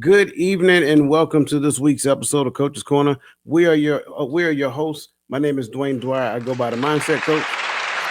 Good evening and welcome to this week's episode of Coach's Corner. We are your hosts. My name is Dwayne Dwyer. I go by the Mindset Coach,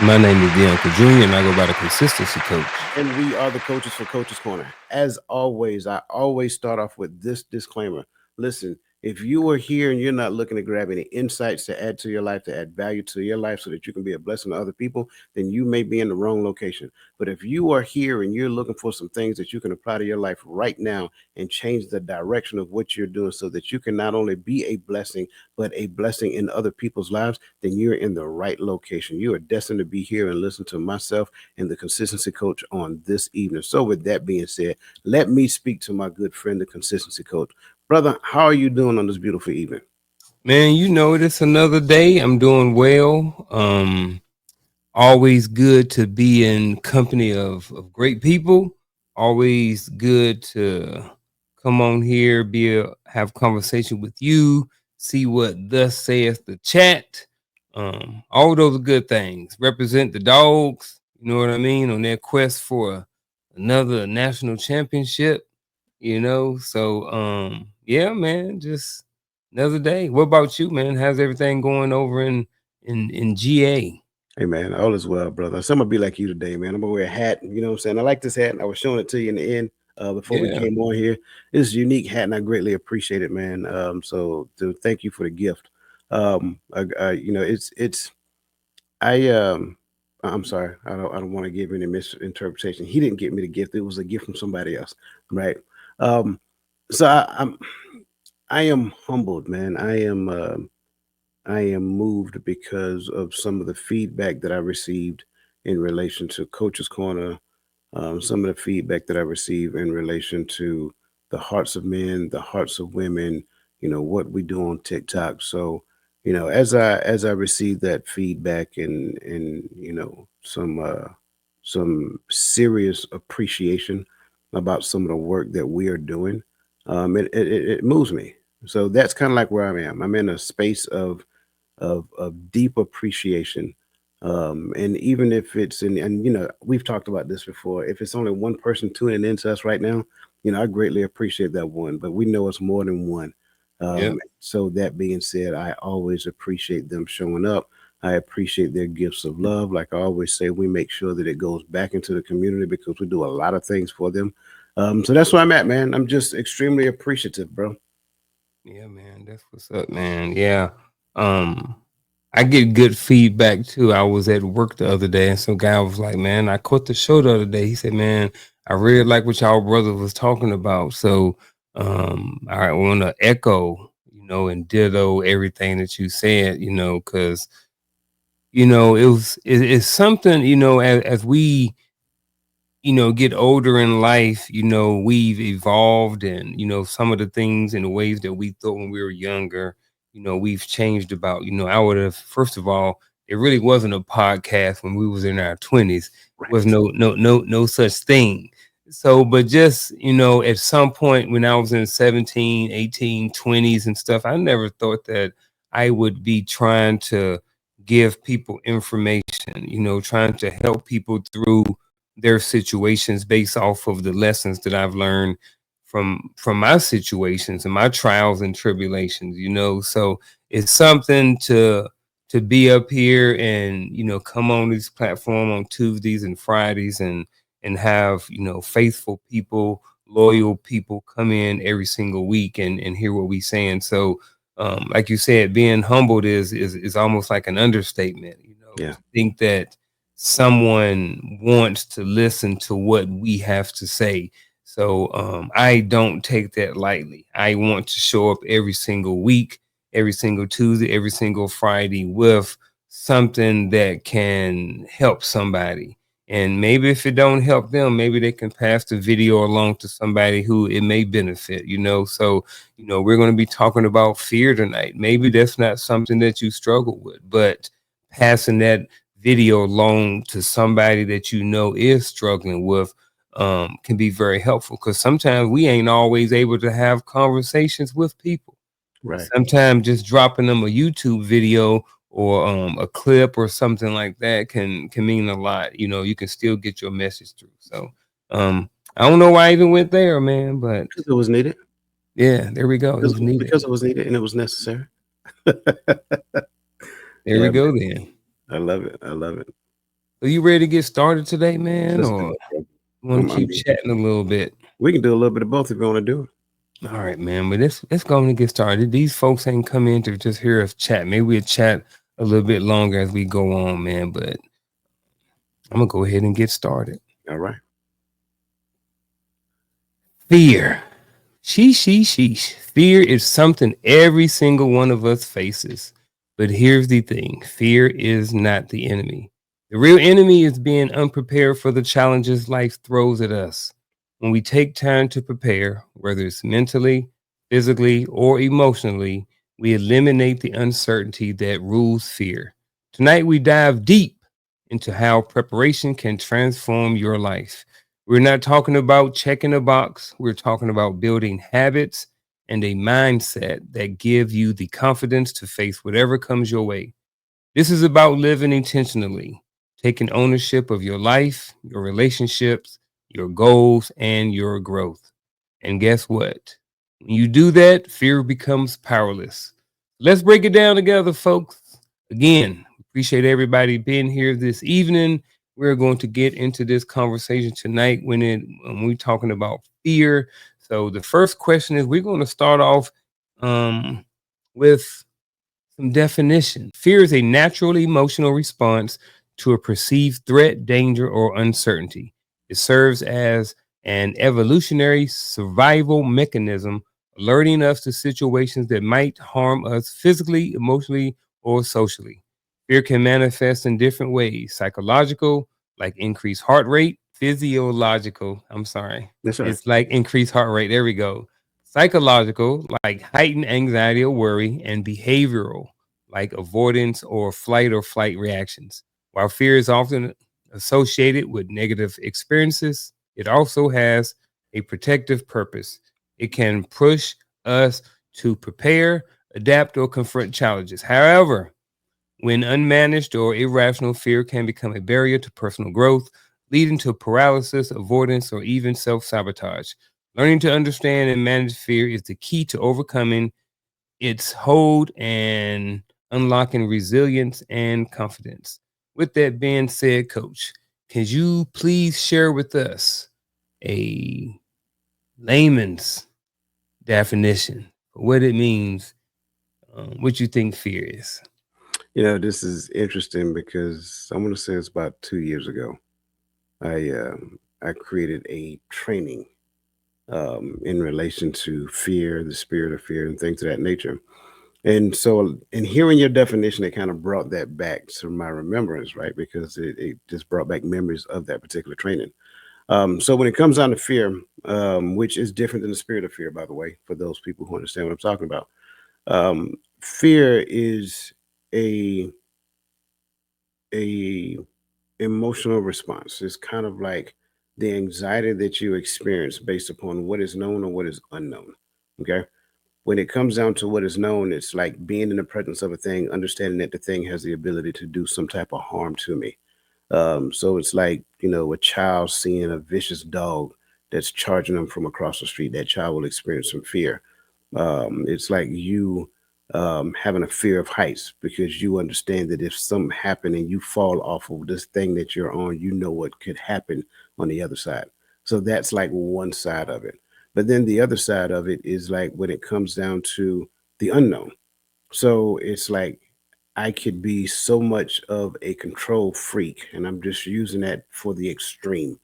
My name is Uncle Junior, and I go by the Consistency Coach. and we are the coaches for Coach's Corner. As always, I always start off with this disclaimer. Listen, if you are here and you're not looking to grab any insights to add to your life, to add value to your life so that you can be a blessing to other people, then you may be in the wrong location. But if you are here and you're looking for some things that you can apply to your life right now and change the direction of what you're doing so that you can not only be a blessing, but a blessing in other people's lives, then you're in the right location. You are destined to be here and listen to myself and the Consistency Coach on this evening. So, with that being said, let me speak to my good friend, the Consistency Coach. Brother, how are you doing on this beautiful evening? Man, it's another day. I'm doing well. Always good to be in company of great people. Always good to come on here, have conversation with you, see what thus saith the chat. All those good things. Represent the dogs, you know what I mean, on their quest for another national championship. So yeah, man, just another day. What about you, man? How's everything going over in GA? Hey man, all is well, brother. So I'm gonna be like you today, man. I'm gonna wear a hat. You know what I'm saying? I like this hat. I was showing it to you in the end before we Yeah. came on here. It's a unique hat, and I greatly appreciate it, man. So to thank you for the gift. It's I I'm sorry. I don't want to give any misinterpretation. He didn't get me the gift. It was a gift from somebody else, right? Um, so I am humbled, man. I am moved because of some of the feedback that I received in relation to Coach's Corner, some of the feedback that I received in relation to the hearts of men, the hearts of women, what we do on TikTok. So, as I received that feedback and some serious appreciation about some of the work that we are doing, it moves me. So that's kind of like where I am. I'm in a space of deep appreciation. And even if it's and we've talked about this before, if it's only one person tuning into us right now, I greatly appreciate that one, but we know it's more than one. Yep. So that being said, I always appreciate them showing up. I appreciate their gifts of love. Like I always say, we make sure that it goes back into the community because we do a lot of things for them. So that's where I'm at, man. I'm just extremely appreciative, bro. Yeah, man. That's what's up, man. Yeah. Um, I get good feedback too. I was at work the other day and some guy was like, man, I caught the show the other day. He said, man, I really like what y'all brother was talking about. So I want to echo, and ditto everything that you said, because it's something, as we get older in life, we've evolved, and some of the things and the ways that we thought when we were younger, we've changed about. I would have, first of all, it really wasn't a podcast when we was in our 20s. Was Right. no such thing. So, but just, at some point when I was in 17, 18, 20s and stuff, I never thought that I would be trying to give people information, trying to help people through their situations based off of the lessons that I've learned from my situations and my trials and tribulations, So it's something to be up here and come on this platform on Tuesdays and Fridays and have faithful people, loyal people come in every single week and hear what we saying. So like you said, being humbled is almost like an understatement, Yeah. to think that someone wants to listen to what we have to say. So I don't take that lightly. I want to show up every single week, every single Tuesday, every single Friday with something that can help somebody. And maybe if it don't help them, maybe they can pass the video along to somebody who it may benefit, So, we're going to be talking about fear tonight. Maybe that's not something that you struggle with, but passing that video along to somebody that is struggling with can be very helpful, because sometimes we ain't always able to have conversations with people. Right. Sometimes just dropping them a YouTube video or a clip or something like that can mean a lot. You can still get your message through. So I don't know why I even went there, man, but Because it was needed. Yeah, there we go. It was needed. because it was needed and it was necessary. There we Yeah, go then. I love it. I love it. So you ready to get started today, man, Let's do or it, bro. want to I keep mean, chatting a little bit? we can do a little bit of both if you want to do it. All right, man. But let's go and get started. These folks ain't come in to just hear us chat. Maybe we'll chat a little bit longer as we go on, man. But I'm gonna go ahead and get started. All right. Fear. Sheesh. Fear is something every single one of us faces. But here's the thing, fear is not the enemy. The real enemy is being unprepared for the challenges life throws at us. When we take time to prepare, whether it's mentally, physically, or emotionally, we eliminate the uncertainty that rules fear. Tonight, we dive deep into how preparation can transform your life. We're not talking about checking a box. We're talking about building habits and a mindset that give you the confidence to face whatever comes your way. This is about living intentionally, taking ownership of your life, your relationships, your goals, and your growth. And guess what? When you do that, fear becomes powerless. Let's break it down together, folks. Again, appreciate everybody being here this evening. We're going to get into this conversation tonight when we're talking about fear. So the first question is we're going to start off um, with some definition. Fear is a natural emotional response to a perceived threat, danger, or uncertainty. It serves as an evolutionary survival mechanism, alerting us to situations that might harm us physically, emotionally, or socially. Fear can manifest in different ways: psychological, like increased heart rate; physiological, I'm sorry, That's all right. it's like increased heart rate. There we go. Psychological, like heightened anxiety or worry; and behavioral, like avoidance or flight reactions. While fear is often associated with negative experiences, it also has a protective purpose. It can push us to prepare, adapt, or confront challenges. However, when unmanaged or irrational, fear can become a barrier to personal growth, leading to paralysis, avoidance, or even self sabotage. Learning to understand and manage fear is the key to overcoming its hold and unlocking resilience and confidence. With that being said, Coach, can you please share with us a layman's definition of what it means, what you think fear is? This is interesting because I'm going to say it's about 2 years ago. I created a training in relation to fear, the spirit of fear, and things of that nature. And so, in hearing your definition, it kind of brought that back to my remembrance, right? Because it just brought back memories of that particular training. So, when it comes down to fear, which is different than the spirit of fear, by the way, for those people who understand what I'm talking about, fear is a a emotional response. It's kind of like the anxiety that you experience based upon what is known or what is unknown. Okay. When it comes down to what is known, it's like being in the presence of a thing, understanding that the thing has the ability to do some type of harm to me. So it's like, a child seeing a vicious dog that's charging them from across the street. That child will experience some fear. It's like you having a fear of heights because you understand that if something happened and you fall off of this thing that you're on, you know what could happen on the other side. So that's like one side of it. But then the other side of it is like when it comes down to the unknown. So it's like I could be so much of a control freak, and I'm just using that for the extreme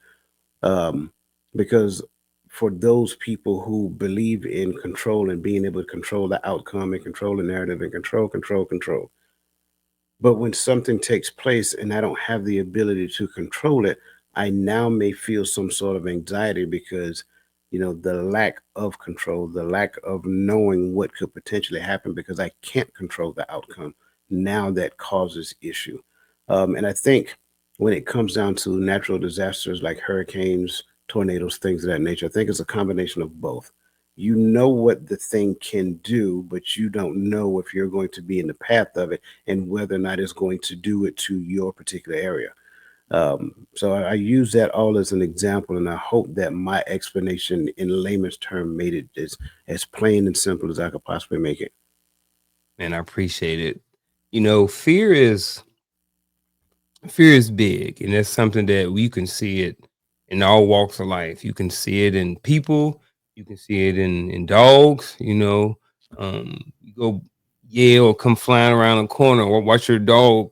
um, because for those people who believe in control and being able to control the outcome and control the narrative and control, but when something takes place and I don't have the ability to control it, I now may feel some sort of anxiety because, the lack of control, the lack of knowing what could potentially happen because I can't control the outcome. Now that causes issue. And I think when it comes down to natural disasters like hurricanes, tornadoes, things of that nature, I think it's a combination of both. You know what the thing can do, but you don't know if you're going to be in the path of it and whether or not it's going to do it to your particular area. So I use that all as an example, and I hope that my explanation in layman's term made it as plain and simple as I could possibly make it. And I appreciate it. You know, fear is big, and that's something that we can see it in all walks of life. You can see it in people, you can see it in dogs. You go yell or come flying around a corner, or watch your dog,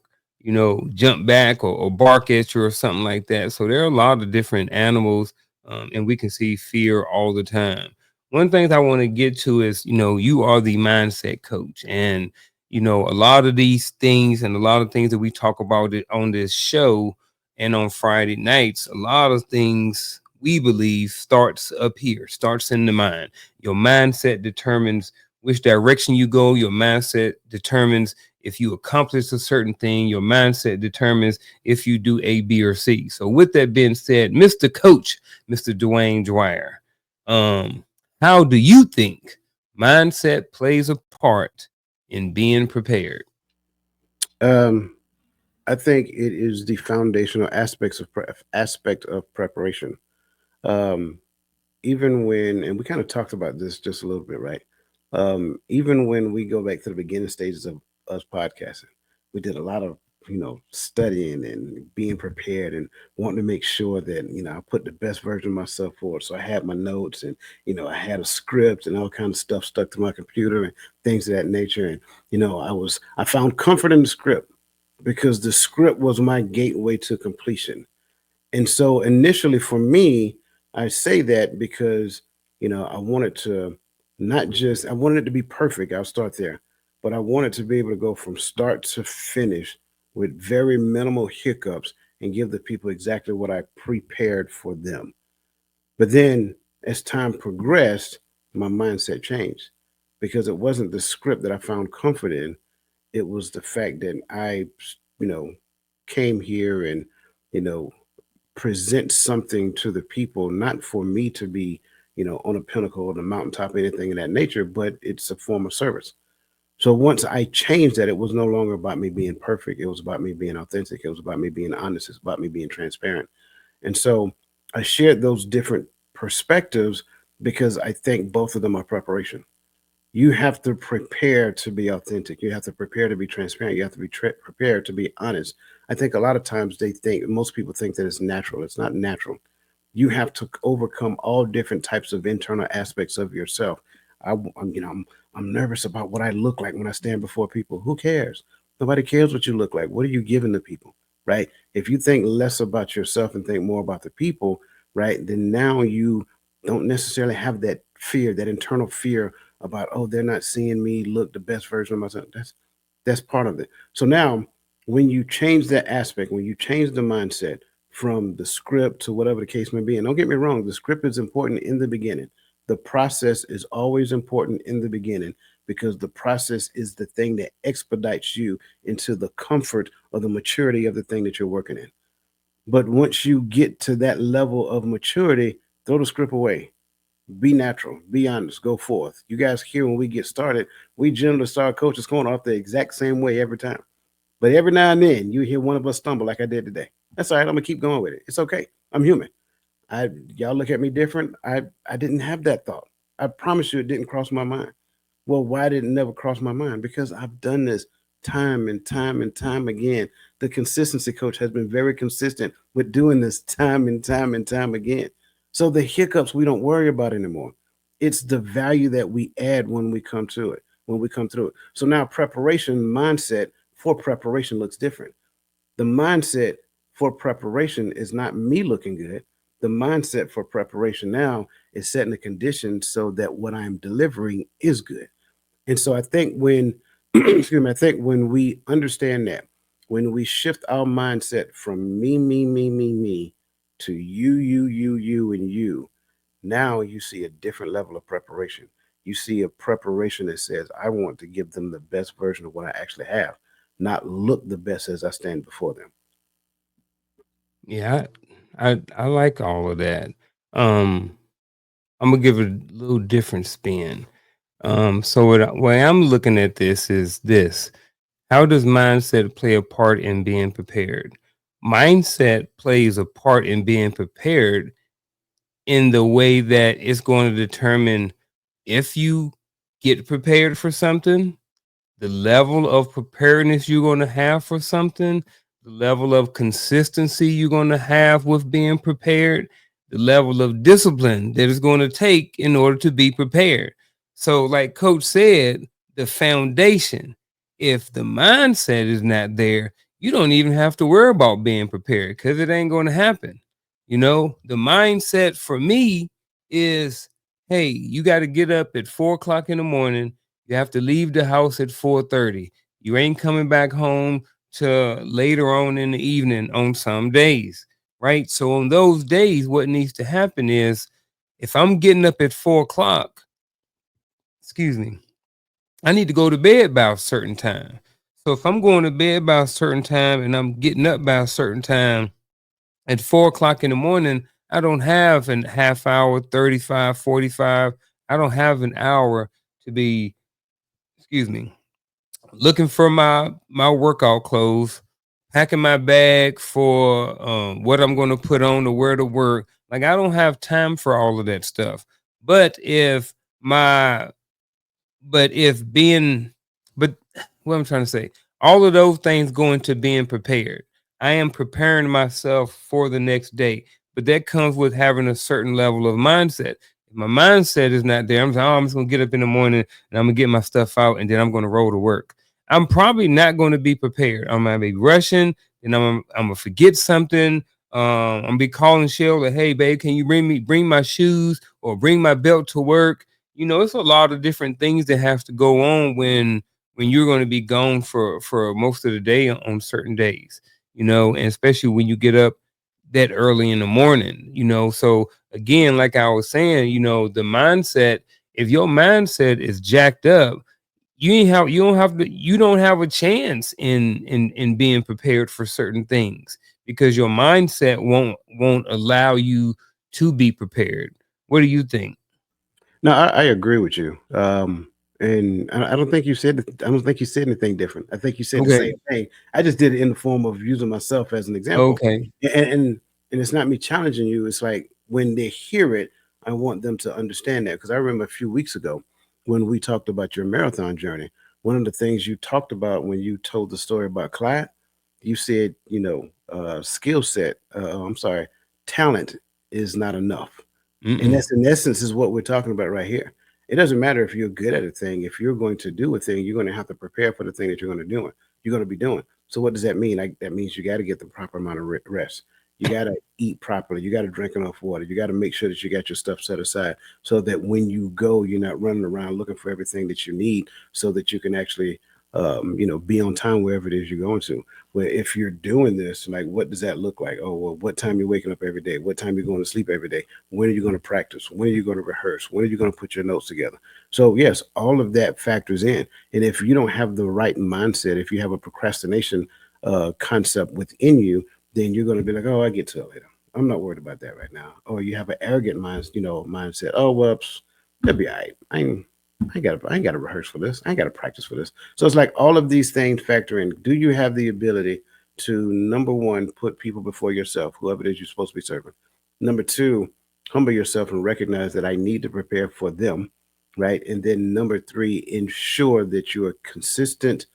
jump back or bark at you or something like that. So there are a lot of different animals, and we can see fear all the time. One thing I want to get to is, you are the mindset coach, and a lot of these things and a lot of things that we talk about it on this show and on Friday nights, a lot of things we believe starts up here, starts in the mind. Your mindset determines which direction you go. Your mindset determines if you accomplish a certain thing. Your mindset determines if you do A, B, or C. So, with that being said, Mr. Coach, Mr. Dwayne Dwyer, um, how do you think mindset plays a part in being prepared? Um, I think it is the foundational aspect of preparation. Um, Even when, and we kind of talked about this just a little bit, right? Even when we go back to the beginning stages of us podcasting, we did a lot of studying and being prepared and wanting to make sure that I put the best version of myself forward. So I had my notes, and I had a script and all kind of stuff stuck to my computer and things of that nature. And I found comfort in the script because the script was my gateway to completion. And so initially for me, I say that because, I wanted to not just, I wanted it to be perfect. I'll start there. But I wanted to be able to go from start to finish with very minimal hiccups and give the people exactly what I prepared for them. But then as time progressed, my mindset changed because it wasn't the script that I found comfort in. It was the fact that I, you know, came here and, you know, present something to the people, not for me to be, on a pinnacle on a mountaintop, anything of that nature, but it's a form of service. So once I changed that, it was no longer about me being perfect. It was about me being authentic. It was about me being honest. It's about me being transparent. And so I shared those different perspectives because I think both of them are preparation. You have to prepare to be authentic. You have to prepare to be transparent. You have to be prepared to be honest. I think a lot of times most people think that it's natural. It's not natural. You have to overcome all different types of internal aspects of yourself. I'm nervous about what I look like when I stand before people. Who cares? Nobody cares what you look like. What are you giving the people, right? If you think less about yourself and think more about the people, right, then now you don't necessarily have that fear, that internal fear about, oh, they're not seeing me look the best version of myself. That's part of it. So now when you change that aspect, when you change the mindset from the script to whatever the case may be, and don't get me wrong, the script is important in the beginning. The process is always important in the beginning because the process is the thing that expedites you into the comfort or the maturity of the thing that you're working in. But once you get to that level of maturity, throw the script away. Be natural, be honest, go forth. You guys here when we get started, we generally start coaches going off the exact same way every time. But every now and then you hear one of us stumble like I did today. That's all right. I'm gonna keep going with it. It's okay. I'm human. I Y'all look at me different. I didn't have that thought. I promise you it didn't cross my mind. Well, why did it never cross my mind? Because I've done this time and time and time again. The consistency coach has been very consistent with doing this time and time and time again. So the hiccups we don't worry about anymore. It's the value that we add when we come to it, when we come through it. So now preparation mindset for preparation looks different. The mindset for preparation is not me looking good. The mindset for preparation now is setting the conditions so that what I'm delivering is good. And so I think when excuse me, I think when we understand that, when we shift our mindset from me to you, and you, now you see a different level of preparation. You see a preparation that says, I want to give them the best version of what I actually have, not look the best as I stand before them. Yeah, I like all of that. Um, I'm gonna give it a little different spin. So way I'm looking at this is this: how does mindset play a part in being prepared? mindset plays a part in being prepared in the way that it's going to determine if you get prepared for something, the level of preparedness you're going to have for something, the level of consistency you're going to have with being prepared, the level of discipline that it's going to take in order to be prepared. So, like Coach said, the foundation, if the mindset is not there, you don't even have to worry about being prepared because it ain't going to happen. The mindset for me is, hey, you got to get up at 4 o'clock in the morning. You have to leave the house at 4:30. You ain't coming back home till later on in the evening on some days, right? So on those days, what needs to happen is if I'm getting up at 4 o'clock, excuse me, I need to go to bed by a certain time. So if I'm going to bed by a certain time and I'm getting up by a certain time at 4 o'clock in the morning, I don't have an half hour, 35, 45. I don't have an hour to be, excuse me, looking for my workout clothes, packing my bag for what I'm going to put on to wear to work. Like I don't have time for all of that stuff. But my but if being but what I'm trying to say, all of those things go into being prepared. I am preparing myself for the next day, but that comes with having a certain level of mindset. If my mindset is not there, I'm saying, oh, I'm just gonna get up in the morning and I'm gonna get my stuff out and then I'm gonna roll to work. I'm probably not going to be prepared. I'm gonna be rushing, and I'm gonna forget something. I'm gonna be calling Shell like, hey babe, can you bring my shoes or bring my belt to work? It's a lot of different things that have to go on when you're going to be gone for most of the day on certain days, and especially when you get up that early in the morning. So again, like I was saying, the mindset, if your mindset is jacked up, you don't have a chance in being prepared for certain things because your mindset won't allow you to be prepared. What do you think? No, I agree with you. And I don't think you said I don't think you said anything different. I think you said the Okay. same thing. I just did it in the form of using myself as an example. Okay. And it's not me challenging you. It's like when they hear it, I want them to understand that because I remember a few weeks ago when we talked about your marathon journey. One of the things you talked about when you told the story about Clyde, you said, skill set. I'm sorry, talent is not enough, and Mm-mm. that's in essence is what we're talking about right here. It doesn't matter if you're good at a thing. If you're going to do a thing, you're going to have to prepare for the thing that you're going to do. You're going to be doing. So what does that mean? Like that means you got to get the proper amount of rest. You got to eat properly. You got to drink enough water. You got to make sure that you got your stuff set aside so that when you go, you're not running around looking for everything that you need, so that you can actually, be on time wherever it is you're going to. Where if you're doing this, like, what does that look like? Oh, well, what time you're waking up every day? What time you're going to sleep every day? When are you going to practice? When are you going to rehearse? When are you going to put your notes together? So, yes, all of that factors in. And if you don't have the right mindset, if you have a procrastination concept within you, then you're going to be like, oh, I get to it later. I'm not worried about that right now. Or you have an arrogant mindset. Oh, well, that'll be all right. I ain't got to rehearse for this. I ain't got to practice for this. So it's like all of these things factor in. Do you have the ability to, number one, put people before yourself, whoever it is you're supposed to be serving? Number two, humble yourself and recognize that I need to prepare for them, right? And then number three, ensure that you are consistent,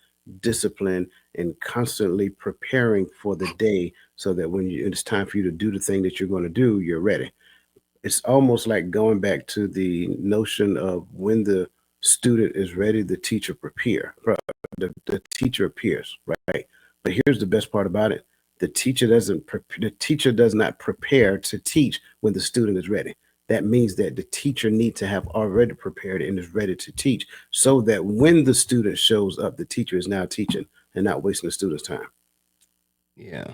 disciplined, and constantly preparing for the day so that when it's time for you to do the thing that you're going to do, you're ready. It's almost like going back to the notion of when the student is ready, the teacher the teacher appears, right? But here's the best part about it: the teacher does not prepare to teach when the student is ready. That means that the teacher needs to have already prepared and is ready to teach, so that when the student shows up, the teacher is now teaching and not wasting the student's time. Yeah.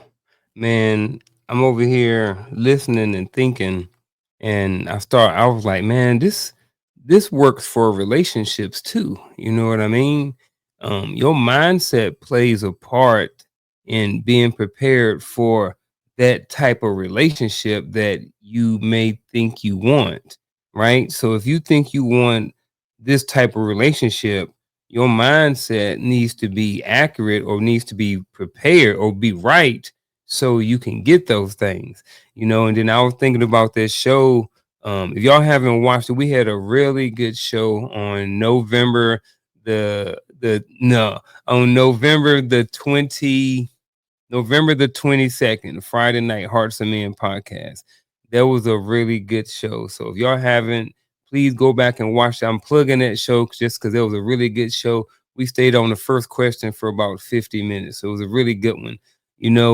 Man, I'm over here listening and thinking, and I was like, man, this works for relationships too. You know what I mean? Your mindset plays a part in being prepared for that type of relationship that you may think you want, right? So if you think you want this type of relationship, your mindset needs to be accurate or needs to be prepared or be right so you can get those things, and then I was thinking about this show. If y'all haven't watched it, we had a really good show on the no on November the 22nd, Friday night, Hearts of Men podcast. That was a really good show. So if y'all haven't, please go back and watch it. I'm plugging that show just because it was a really good show. We stayed on the first question for about 50 minutes. So it was a really good one,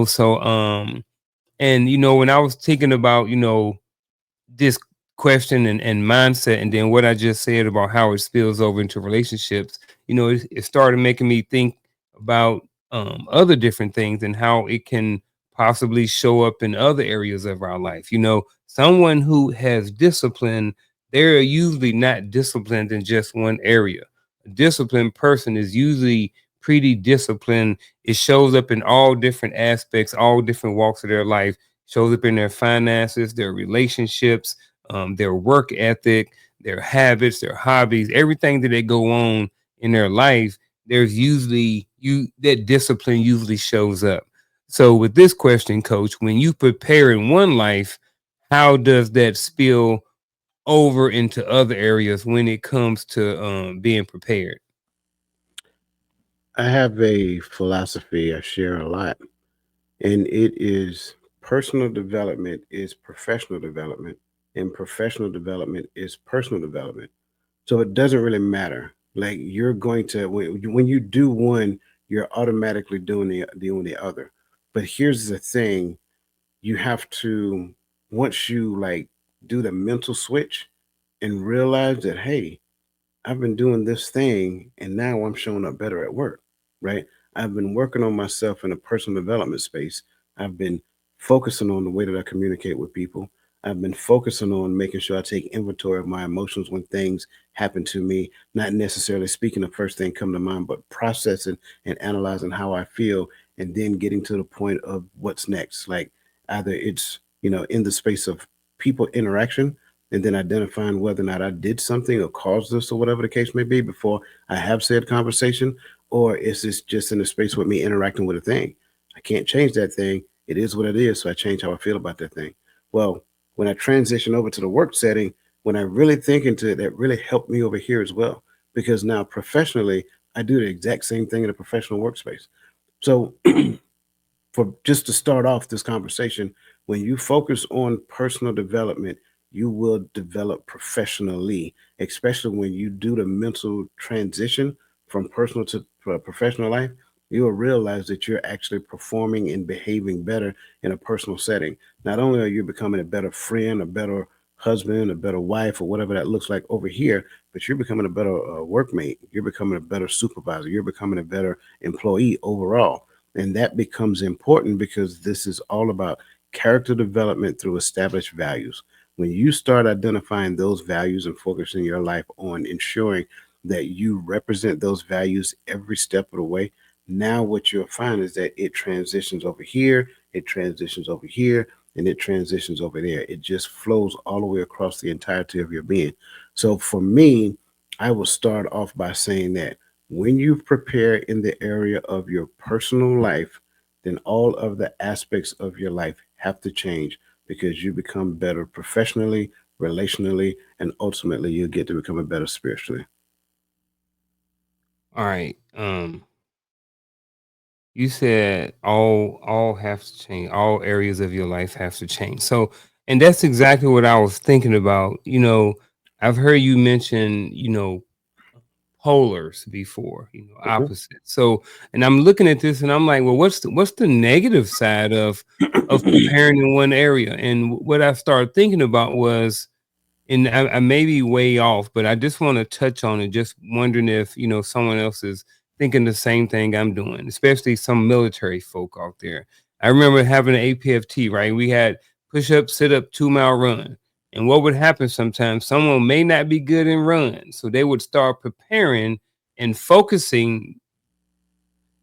So and when I was thinking about, this question and mindset, and then what I just said about how it spills over into relationships, it started making me think about other different things and how it can possibly show up in other areas of our life. Someone who has discipline, they're usually not disciplined in just one area. A disciplined person is usually pretty disciplined. It shows up in all different aspects, all different walks of their life. Shows up in their finances, their relationships, their work ethic, their habits, their hobbies, everything that they go on in their life. There's usually that discipline usually shows up. So with this question, Coach, when you prepare in one life, how does that spill over into other areas when it comes to being prepared? I have a philosophy I share a lot, and it is personal development is professional development, and professional development is personal development. So it doesn't really matter. Like you're going to when you do one, you're automatically doing the other. But here's the thing: you have to once you like do the mental switch and realize that hey, I've been doing this thing and now I'm showing up better at work, right? I've been working on myself in a personal development space. I've been focusing on the way that I communicate with people. I've been focusing on making sure I take inventory of my emotions when things happen to me, not necessarily speaking the first thing come to mind, but processing and analyzing how I feel and then getting to the point of what's next. Like either it's, in the space of people interaction and then identifying whether or not I did something or caused this or whatever the case may be before I have said conversation, or is this just in a space with me interacting with a thing? I can't change that thing. It is what it is, so I change how I feel about that thing. Well, when I transition over to the work setting, when I really think into it, that really helped me over here as well. Because now professionally, I do the exact same thing in a professional workspace. So for just to start off this conversation, when you focus on personal development, you will develop professionally, especially when you do the mental transition from personal to professional life. You will realize that you're actually performing and behaving better in a personal setting. Not only are you becoming a better friend, a better husband, a better wife, or whatever that looks like over here, but you're becoming a better workmate. You're becoming a better supervisor. You're becoming a better employee overall, and that becomes important because this is all about character development through established values. When you start identifying those values and focusing your life on ensuring that you represent those values every step of the way, now what you'll find is that it transitions over here, it transitions over here, and it transitions over there. It just flows all the way across the entirety of your being. So for me, I will start off by saying that when you prepare in the area of your personal life, then all of the aspects of your life have to change because you become better professionally, relationally, and ultimately you get to become a better spiritually. All right. You said all have to change. All areas of your life have to change. So, and that's exactly what I was thinking about. I've heard you mention, polars before, Mhm. opposites. So, and I'm looking at this and I'm like, well, what's the negative side of preparing in one area? And what I started thinking about was, and I may be way off, but I just want to touch on it. Just wondering if someone else is thinking the same thing I'm doing, especially some military folk out there. I remember having an APFT, right? We had push up, sit up, 2 mile run. And what would happen sometimes? Someone may not be good in run, so they would start preparing and focusing.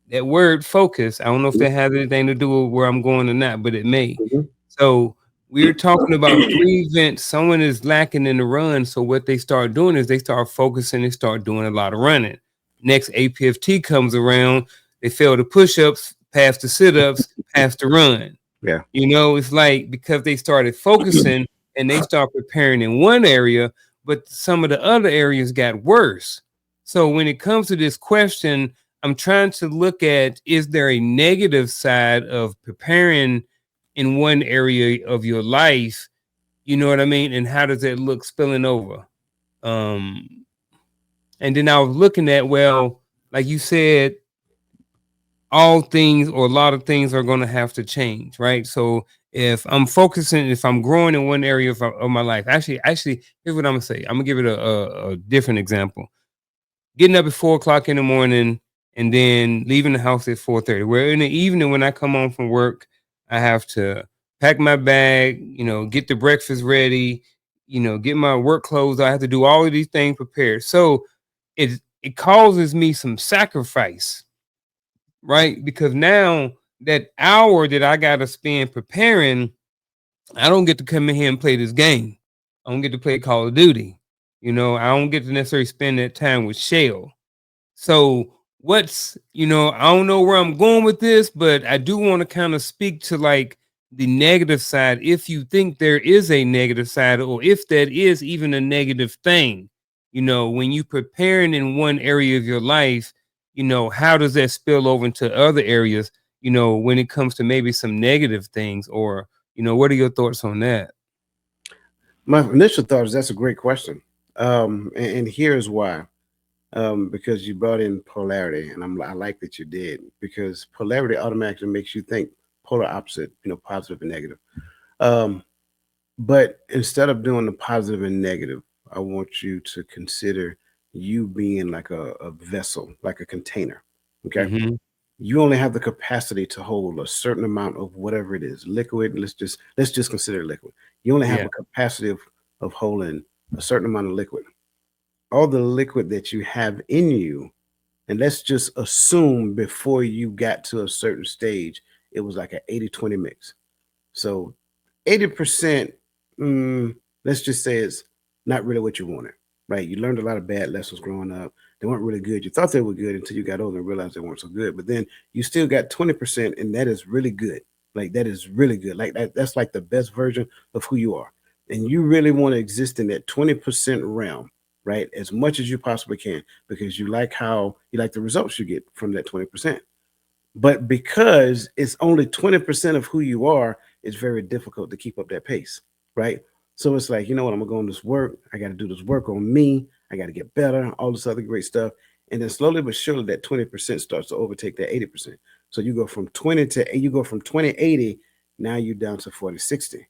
That word focus, I don't know if that has anything to do with where I'm going or not, but it may. Mhm. So we're talking about three events. Someone is lacking in the run. So what they start doing is they start focusing and start doing a lot of running. Next APFT comes around, they fail the push-ups, pass the sit-ups, pass the run. Yeah. You know, it's like because they started focusing and they start preparing in one area, but some of the other areas got worse. So when it comes to this question, I'm trying to look at, is there a negative side of preparing in one area of your life? You know what I mean? And how does that look spilling over? Um, and then I was looking at, well, like you said, all things or a lot of things are going to have to change, right? So if I'm growing in one area of my life, actually, here's what I'm gonna say. I'm gonna give it a different example. Getting up at 4 o'clock in the morning and then leaving the house at 4:30. Where in the evening when I come home from work, I have to pack my bag, get the breakfast ready, get my work clothes. I have to do all of these things prepared. So it causes me some sacrifice, right? Because now that hour that I got to spend preparing, I don't get to come in here and play this game. I don't get to play Call of Duty. I don't get to necessarily spend that time with Shell. So I don't know where I'm going with this, but I do want to kind of speak to like the negative side. If you think there is a negative side, or if that is even a negative thing, when you preparing in one area of your life, how does that spill over into other areas, when it comes to maybe some negative things, or, what are your thoughts on that? My initial thought is that's a great question. And here's why. Because you brought in polarity, and I like that you did, because polarity automatically makes you think polar opposite, positive and negative. Um, but instead of doing the positive and negative, I want you to consider you being like a vessel, like a container. Okay. Hmm. You only have the capacity to hold a certain amount of whatever it is, liquid. Let's just consider liquid. You only have Yeah. a capacity of holding a certain amount of liquid. All the liquid that you have in you, and let's just assume before you got to a certain stage, it was like an 80-20 mix. So 80%, let's just say it's not really what you wanted, right? You learned a lot of bad lessons growing up. They weren't really good. You thought they were good until you got older and realized they weren't so good. But then you still got 20%, and that is really good. Like that is really good. Like that's like the best version of who you are. And you really want to exist in that 20% realm, right? As much as you possibly can, because you like the results you get from that 20%. But because it's only 20% of who you are, it's very difficult to keep up that pace, right? So it's like, you know what, I'm gonna go on this work. I got to do this work on me. I got to get better, all this other great stuff. And then slowly but surely that 20% starts to overtake that 80%. So you go from 20 80. Now you're down to 40 60.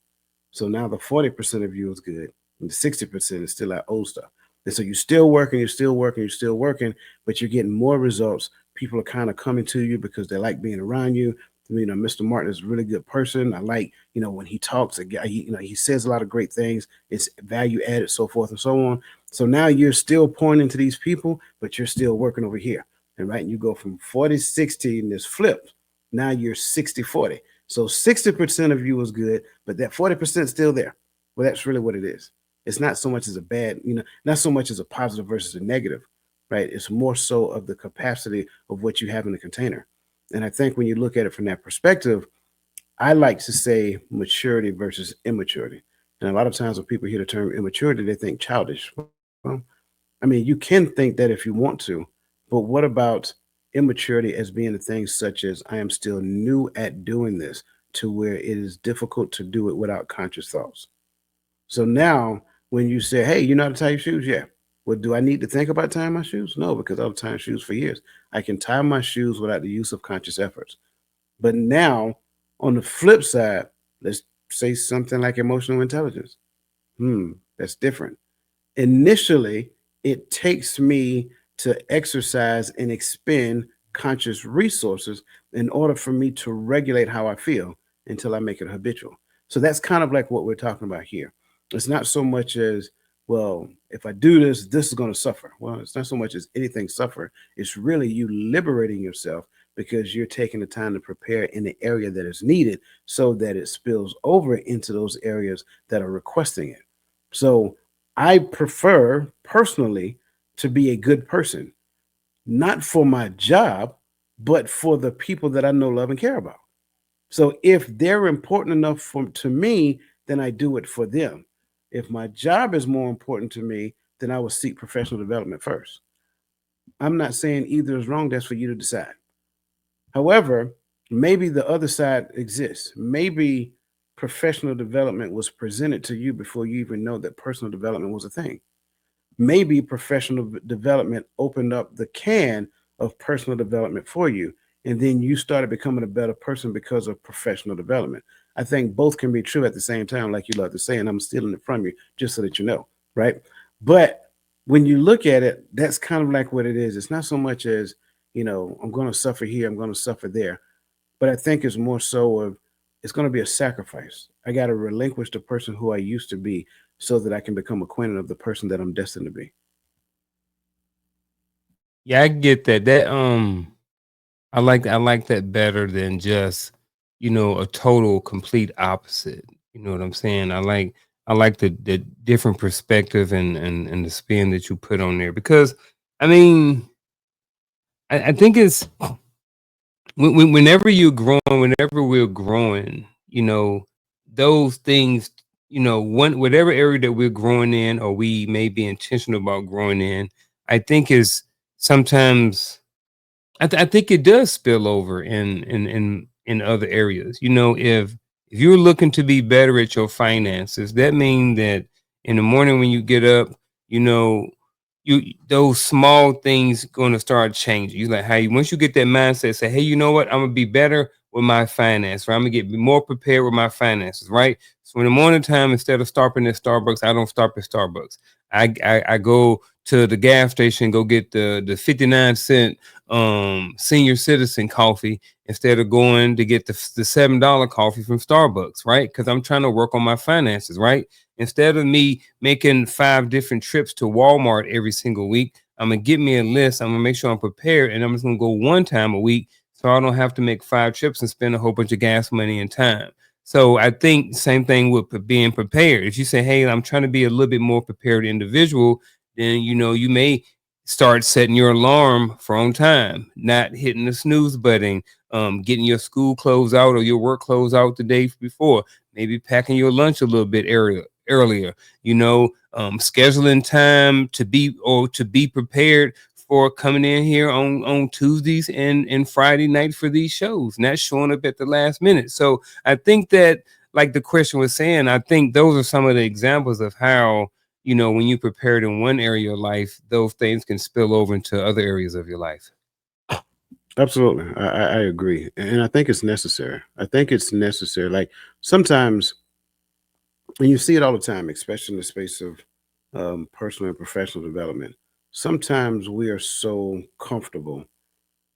So now the 40% of you is good, and the 60% is still that old stuff. And so you're still working, you're still working, you're still working, but you're getting more results. People are kind of coming to you because they like being around you. Mr. Martin is a really good person. I like, when he talks, he says a lot of great things. It's value added, so forth and so on. So now you're still pouring into these people, but you're still working over here. And right, and you go from 40 60, and this flipped. Now you're 60 40. So 60% of you is good, but that 40% is still there. Well, that's really what it is. It's not so much as a bad, not so much as a positive versus a negative, right? It's more so of the capacity of what you have in the container. And I think when you look at it from that perspective, I like to say maturity versus immaturity. And a lot of times when people hear the term immaturity, they think childish. Well, I mean, you can think that if you want to, but what about immaturity as being a thing such as I am still new at doing this to where it is difficult to do it without conscious thoughts? So now when you say, hey, you know how to tie your shoes? Yeah. Well, do I need to think about tying my shoes? No, because I've tying shoes for years. I can tie my shoes without the use of conscious efforts. But now on the flip side, let's say something like emotional intelligence. That's different. Initially, it takes me to exercise and expend conscious resources in order for me to regulate how I feel until I make it habitual. So that's kind of like what we're talking about here. It's not so much as, well, if I do this, this is going to suffer. Well, it's not so much as anything suffer. It's really you liberating yourself because you're taking the time to prepare in the area that is needed so that it spills over into those areas that are requesting it. So I prefer personally to be a good person, not for my job, but for the people that I know, love, and care about. So if they're important enough to me, then I do it for them. If my job is more important to me, then I will seek professional development first. I'm not saying either is wrong. That's for you to decide. However, maybe the other side exists. Maybe professional development was presented to you before you even know that personal development was a thing. Maybe professional development opened up the can of personal development for you. And then you started becoming a better person because of professional development. I think both can be true at the same time, like you love to say, and I'm stealing it from you just so that you know, right? But when you look at it, that's kind of like what it is. It's not so much as, I'm going to suffer here, I'm going to suffer there. But I think it's more so of it's going to be a sacrifice. I got to relinquish the person who I used to be so that I can become acquainted of the person that I'm destined to be. Yeah, I get that. I like that better than just, a total complete opposite. You know what I'm saying? I like the different perspective and the spin that you put on there because I mean I think it's whenever you're growing, whenever we're growing, those things, one whatever area that we're growing in or we may be intentional about growing in, I think is sometimes I think it does spill over in other areas. If you're looking to be better at your finances, that means that in the morning when you get up, you know, those small things going to start changing. You like how you once you get that mindset, say, hey, you know what? I'm gonna be better with my finance, right? I'm gonna get more prepared with my finances, right? So in the morning time, instead of stopping at Starbucks, I don't stop at Starbucks. I go to the gas station, go get the 59 cent senior citizen coffee instead of going to get the $7 coffee from Starbucks, right? Because I'm trying to work on my finances, right? Instead of me making 5 different trips to Walmart every single week, I'm gonna get me a list. I'm gonna make sure I'm prepared, and I'm just gonna go one time a week, so I don't have to make 5 trips and spend a whole bunch of gas money and time. So I think same thing with being prepared. If you say, "Hey, I'm trying to be a little bit more prepared individual," then you may start setting your alarm for on time, not hitting the snooze button, getting your school clothes out or your work clothes out the day before, maybe packing your lunch a little bit earlier, scheduling time to be prepared for coming in here on Tuesdays and Friday night for these shows, not showing up at the last minute. So I think that, like the question was saying, I think those are some of the examples of how, when you prepared in one area of life, those things can spill over into other areas of your life. Absolutely. I agree. And I think it's necessary. I think it's necessary. Like sometimes, and you see it all the time, especially in the space of personal and professional development, sometimes we are so comfortable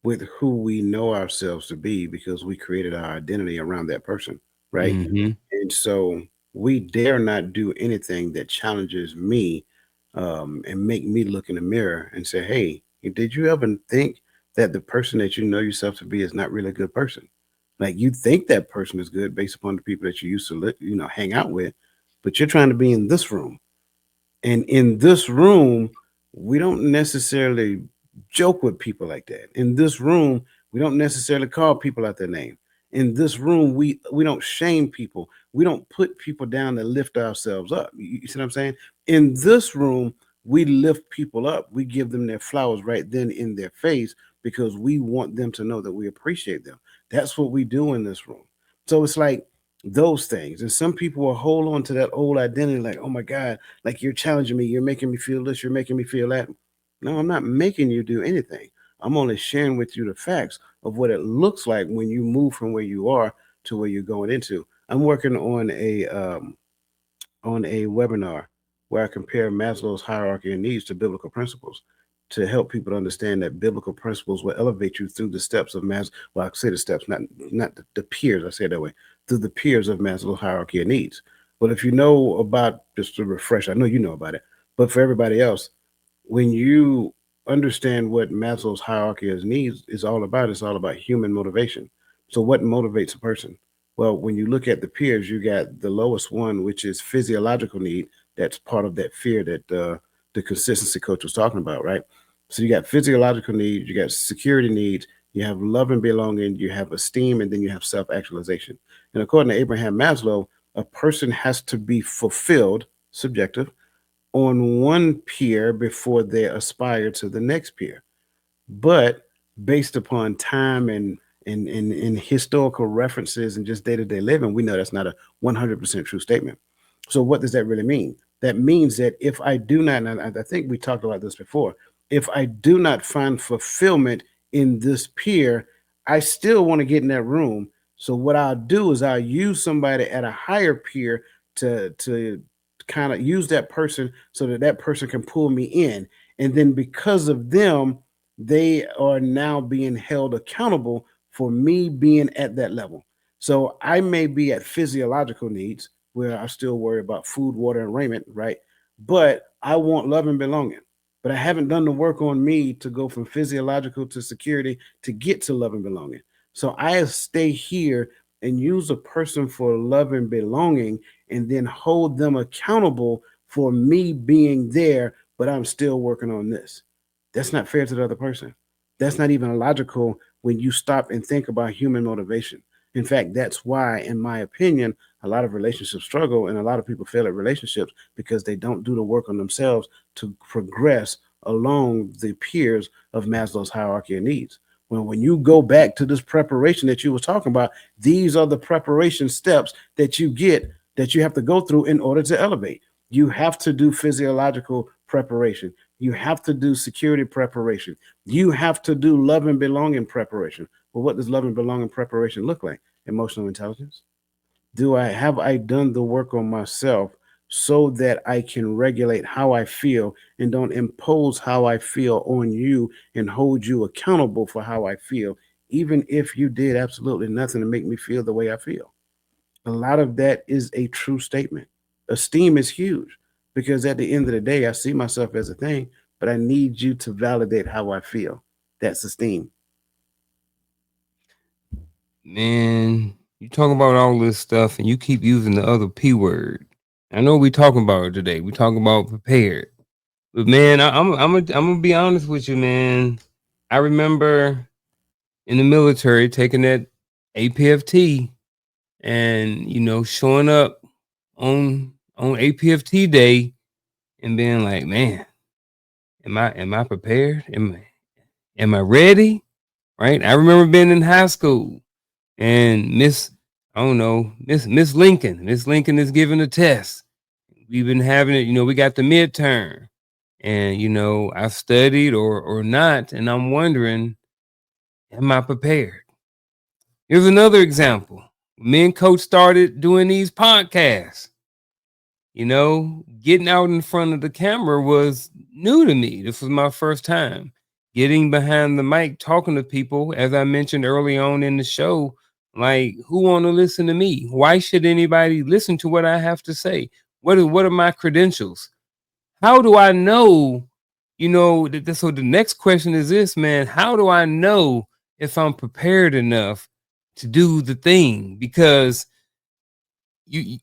with who we know ourselves to be because we created our identity around that person, right? Hmm. And so we dare not do anything that challenges me and make me look in the mirror and say, hey, did you ever think that the person that you know yourself to be is not really a good person? Like you think that person is good based upon the people that you used to, hang out with, but you're trying to be in this room. And in this room, we don't necessarily joke with people like that. In this room, we don't necessarily call people out their name. In this room, we don't shame people. We don't put people down to lift ourselves up. You see what I'm saying? In this room, we lift people up. We give them their flowers right then in their face because we want them to know that we appreciate them. That's what we do in this room. So it's like those things. And some people will hold on to that old identity, like, oh my God, like you're challenging me, you're making me feel this, you're making me feel that. No, I'm not making you do anything. I'm only sharing with you the facts of what it looks like when you move from where you are to where you're going into. I'm working on a webinar where I compare Maslow's hierarchy of needs to biblical principles to help people understand that biblical principles will elevate you through the steps of Maslow. Well, I say the steps, not the peers. I say it that way, through the peers of Maslow's hierarchy of needs. But if you know about, just to refresh, I know you know about it, but for everybody else, when you understand what Maslow's hierarchy of needs is all about, it's all about human motivation. So, what motivates a person? Well, when you look at the peers, you got the lowest one, which is physiological need. That's part of that fear that the consistency coach was talking about, right? So, you got physiological needs, you got security needs, You have love and belonging, you have esteem, and then you have self actualization. And according to Abraham Maslow, a person has to be fulfilled, subjective, on one peer before they aspire to the next peer. But based upon time and historical references and just day to day living, we know that's not a 100% true statement. So, what does that really mean? That means that if I do not, and I think we talked about this before, if I do not find fulfillment in this peer, I still want to get in that room. So, what I'll do is I'll use somebody at a higher peer to kind of use that person so that that person can pull me in. And then because of them, they are now being held accountable for me being at that level. So I may be at physiological needs where I still worry about food, water, and raiment, right? But I want love and belonging. But I haven't done the work on me to go from physiological to security to get to love and belonging. So I stay here and use a person for love and belonging and then hold them accountable for me being there, but I'm still working on this. That's not fair to the other person. That's not even logical when you stop and think about human motivation. In fact, that's why, in my opinion, a lot of relationships struggle and a lot of people fail at relationships because they don't do the work on themselves to progress along the peers of Maslow's hierarchy of needs. When you go back to this preparation that you were talking about, these are the preparation steps that you get that you have to go through in order to elevate. You have to do physiological preparation. You have to do security preparation. You have to do love and belonging preparation. Well, what does love and belonging preparation look like? Emotional intelligence. Do I have I done the work on myself so that I can regulate how I feel and don't impose how I feel on you and hold you accountable for how I feel, even if you did absolutely nothing to make me feel the way I feel? A lot of that is a true statement. Esteem is huge because at the end of the day, I see myself as a thing, but I need you to validate how I feel. That's esteem. Man, you talk about all this stuff and you keep using the other P word. I know we talking about it today. We talking about prepared. But man, I'm gonna be honest with you, man. I remember in the military taking that APFT and showing up on APFT day and being like, man, am I prepared? Am I ready? Right? I remember being in high school and I don't know, Miss Lincoln is giving a test. We've been having it, we got the midterm. And I studied or not, and I'm wondering, am I prepared? Here's another example. Me and Coach started doing these podcasts. Getting out in front of the camera was new to me. This was my first time getting behind the mic, talking to people. As I mentioned early on in the show, like, who want to listen to me? Why should anybody listen to what I have to say? What are my credentials? How do I know? So the next question is this, man. How do I know if I'm prepared enough to do the thing? Because you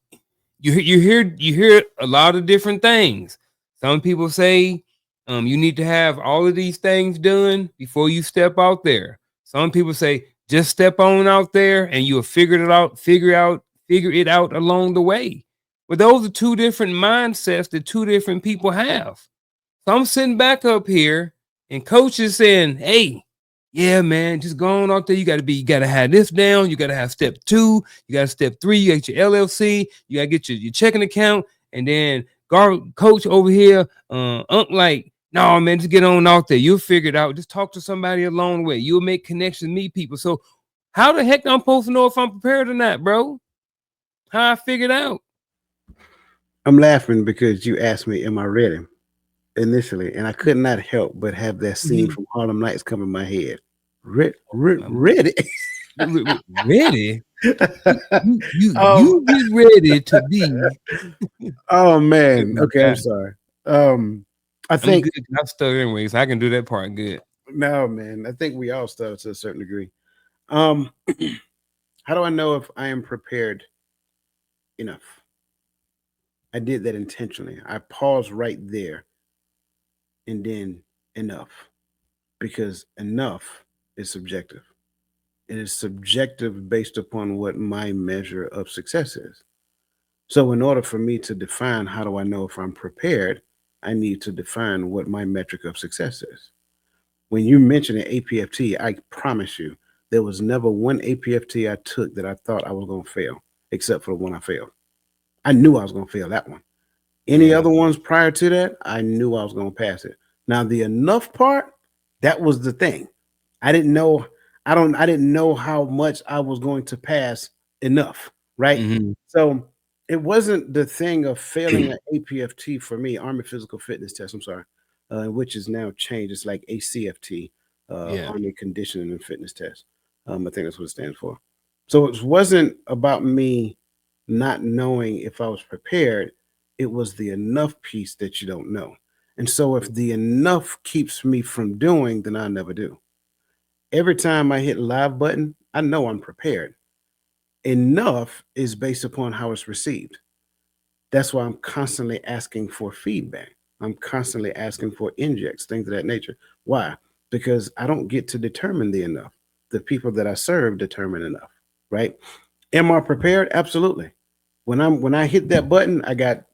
you hear a lot of different things. Some people say you need to have all of these things done before you step out there. Some people say just step on out there and you'll figure it out along the way. But those are two different mindsets that two different people have. So I'm sitting back up here, and coach is saying, "Hey, yeah, man, just go on out there. You gotta have this down. You gotta have step 2. You got step 3. You got your LLC. You gotta get your checking account, and then guard coach over here, like, no, man, just get on out there. You'll figure it out. Just talk to somebody along the way. You'll make connections, meet people. So, how the heck I'm supposed to know if I'm prepared or not, bro? How I figured out? I'm laughing because you asked me, am I ready? Initially, and I could not help but have that scene Mhm. from Harlem Nights come in my head. I'm Ready? ready. um, You get ready to be. oh Oh man. my Okay, I'm god, sorry. Um, I I'm think good. I stutter anyways. I can do that part good. no, man. I think we all stutter to a certain degree. How do I know if I am prepared enough? I did that intentionally. I paused right there and then enough because enough. is subjective. It is subjective based upon what my measure of success is. So, in order for me to define how do I know if I'm prepared, I need to define what my metric of success is. When you mention an APFT, I promise you, there was never one APFT I took that I thought I was going to fail, except for the one I failed. I knew I was going to fail that one. Any Yeah. other ones prior to that, I knew I was going to pass it. Now, the enough part, that was the thing. I didn't know. I didn't know how much I was going to pass enough, right? Mhm. So it wasn't the thing of failing an APFT for me, Army Physical Fitness Test. I'm sorry, which is now changed. It's like ACFT, Yeah. Army Conditioning and Fitness Test. I think that's what it stands for. So it wasn't about me not knowing if I was prepared. It was the enough piece that you don't know. And so if the enough keeps me from doing, then I never do. Every time I hit live button, I know I'm prepared. Enough is based upon how it's received. That's why I'm constantly asking for feedback. I'm constantly asking for injects, things of that nature. Why? Because I don't get to determine the enough. The people that I serve determine enough, right? Am I prepared? Absolutely. When I hit that button, I got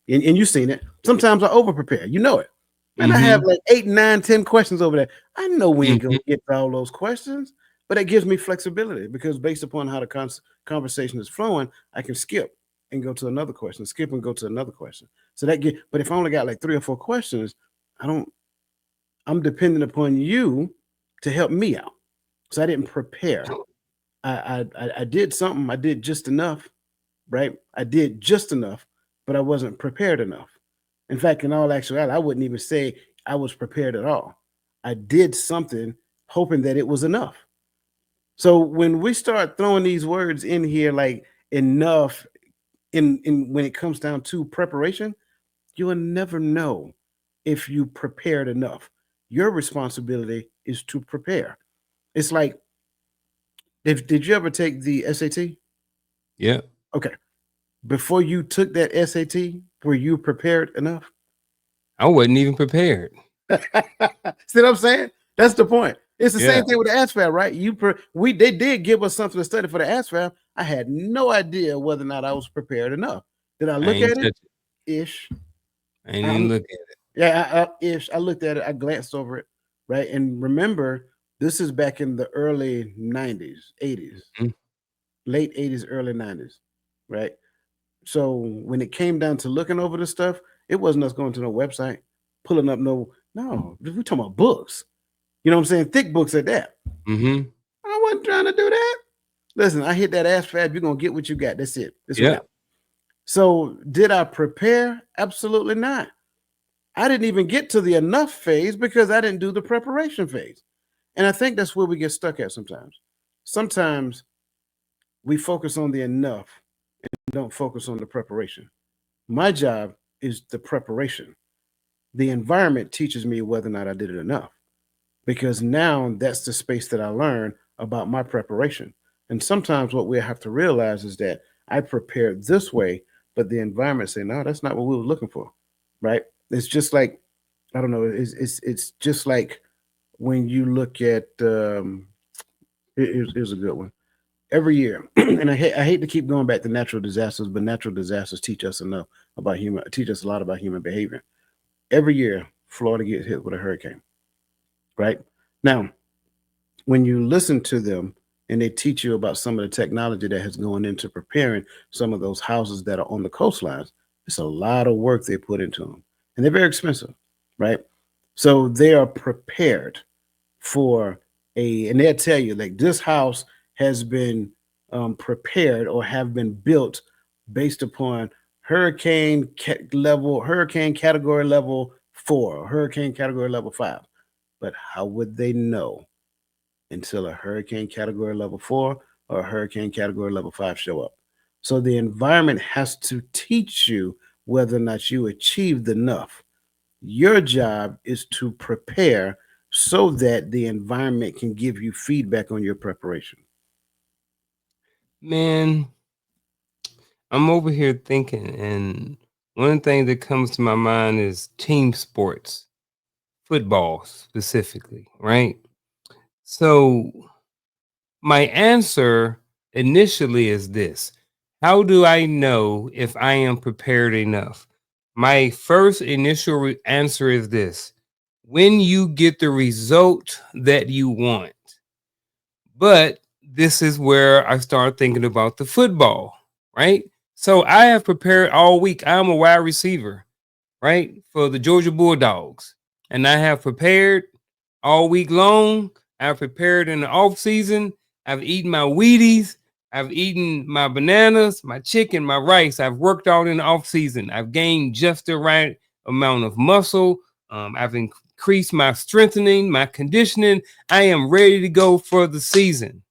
and you've seen it. Sometimes I over prepare. You know it. Man, I have Mhm. like 8, 9, 10 questions over there. I know we ain't gonna Mhm. get to all those questions, but it gives me flexibility because based upon how the conversation is flowing, I can skip and go to another question, skip and go to another question. So that get, but if I only got like 3 or 4 questions, I don't. I'm dependent upon you to help me out. So I didn't prepare. I did something. I did just enough, right? I did just enough, but I wasn't prepared enough. In fact, in all actuality, I wouldn't even say I was prepared at all. I did something hoping that it was enough. So when we start throwing these words in here like enough in when it comes down to preparation, you will never know if you prepared enough. Your responsibility is to prepare. It's like, did you ever take the SAT? Yeah. Okay. Before you took that SAT, were you prepared enough? I wasn't even prepared. See what I'm saying? That's the point. It's the Yeah. same thing with the ASVAB, right? We they did give us something to study for the ASVAB. I had no idea whether or not I was prepared enough. Did I I look ain't at it? touch it. Ish. I ain't even Um, look at yeah, ish. I looked at it. I glanced over it, right? And remember, this is back in the early '90s, '80s, it. Mhm. late '80s, early '90s, right? So when it came down to looking over the stuff, it wasn't us going to no website, pulling up no. We talking about books. You know what I'm saying? Thick books at that. Mhm. I wasn't trying to do that. Listen, I hit that ass fab. You're gonna get what you got. That's it. It's a Yeah. wrap. So did I prepare? Absolutely not. I didn't even get to the enough phase because I didn't do the preparation phase. And I think that's where we get stuck at sometimes. Sometimes we focus on the enough and don't focus on the preparation. My job is the preparation. The environment teaches me whether or not I did it enough because now that's the space that I learn about my preparation. And sometimes what we have to realize is that I prepared this way, but the environment say, no, that's not what we were looking for. Right. It's just like, I don't know, it's just like when you look at here's a good one. Every year, and I hate to keep going back to natural disasters, but natural disasters teach us enough about teach us a lot about human behavior. Every year, Florida gets hit with a hurricane, right? Now, when you listen to them and they teach you about some of the technology that has gone into preparing some of those houses that are on the coastlines, it's a lot of work they put into them, and they're very expensive, right? So they are prepared for and they'll tell you like this house has been prepared or have been built based upon hurricane category level 4, or hurricane category level 5. But how would they know until a hurricane category level 4 or a hurricane category level 5 show up? So the environment has to teach you whether or not you achieved enough. Your job is to prepare so that the environment can give you feedback on your preparation. Man, I'm over here thinking, and one thing that comes to my mind is team sports, football specifically, right? So my answer initially is this: how do I know if I am prepared enough? My first initial answer is this: when you get the result that you want. But this is where I start thinking about the football, right? So I have prepared all week. I'm a wide receiver, right, for the Georgia Bulldogs. And I have prepared all week long. I've prepared in the off season. I've eaten my Wheaties. I've eaten my bananas, my chicken, my rice. I've worked out in the off season. I've gained just the right amount of muscle. I've increased my strengthening, my conditioning. I am ready to go for the season.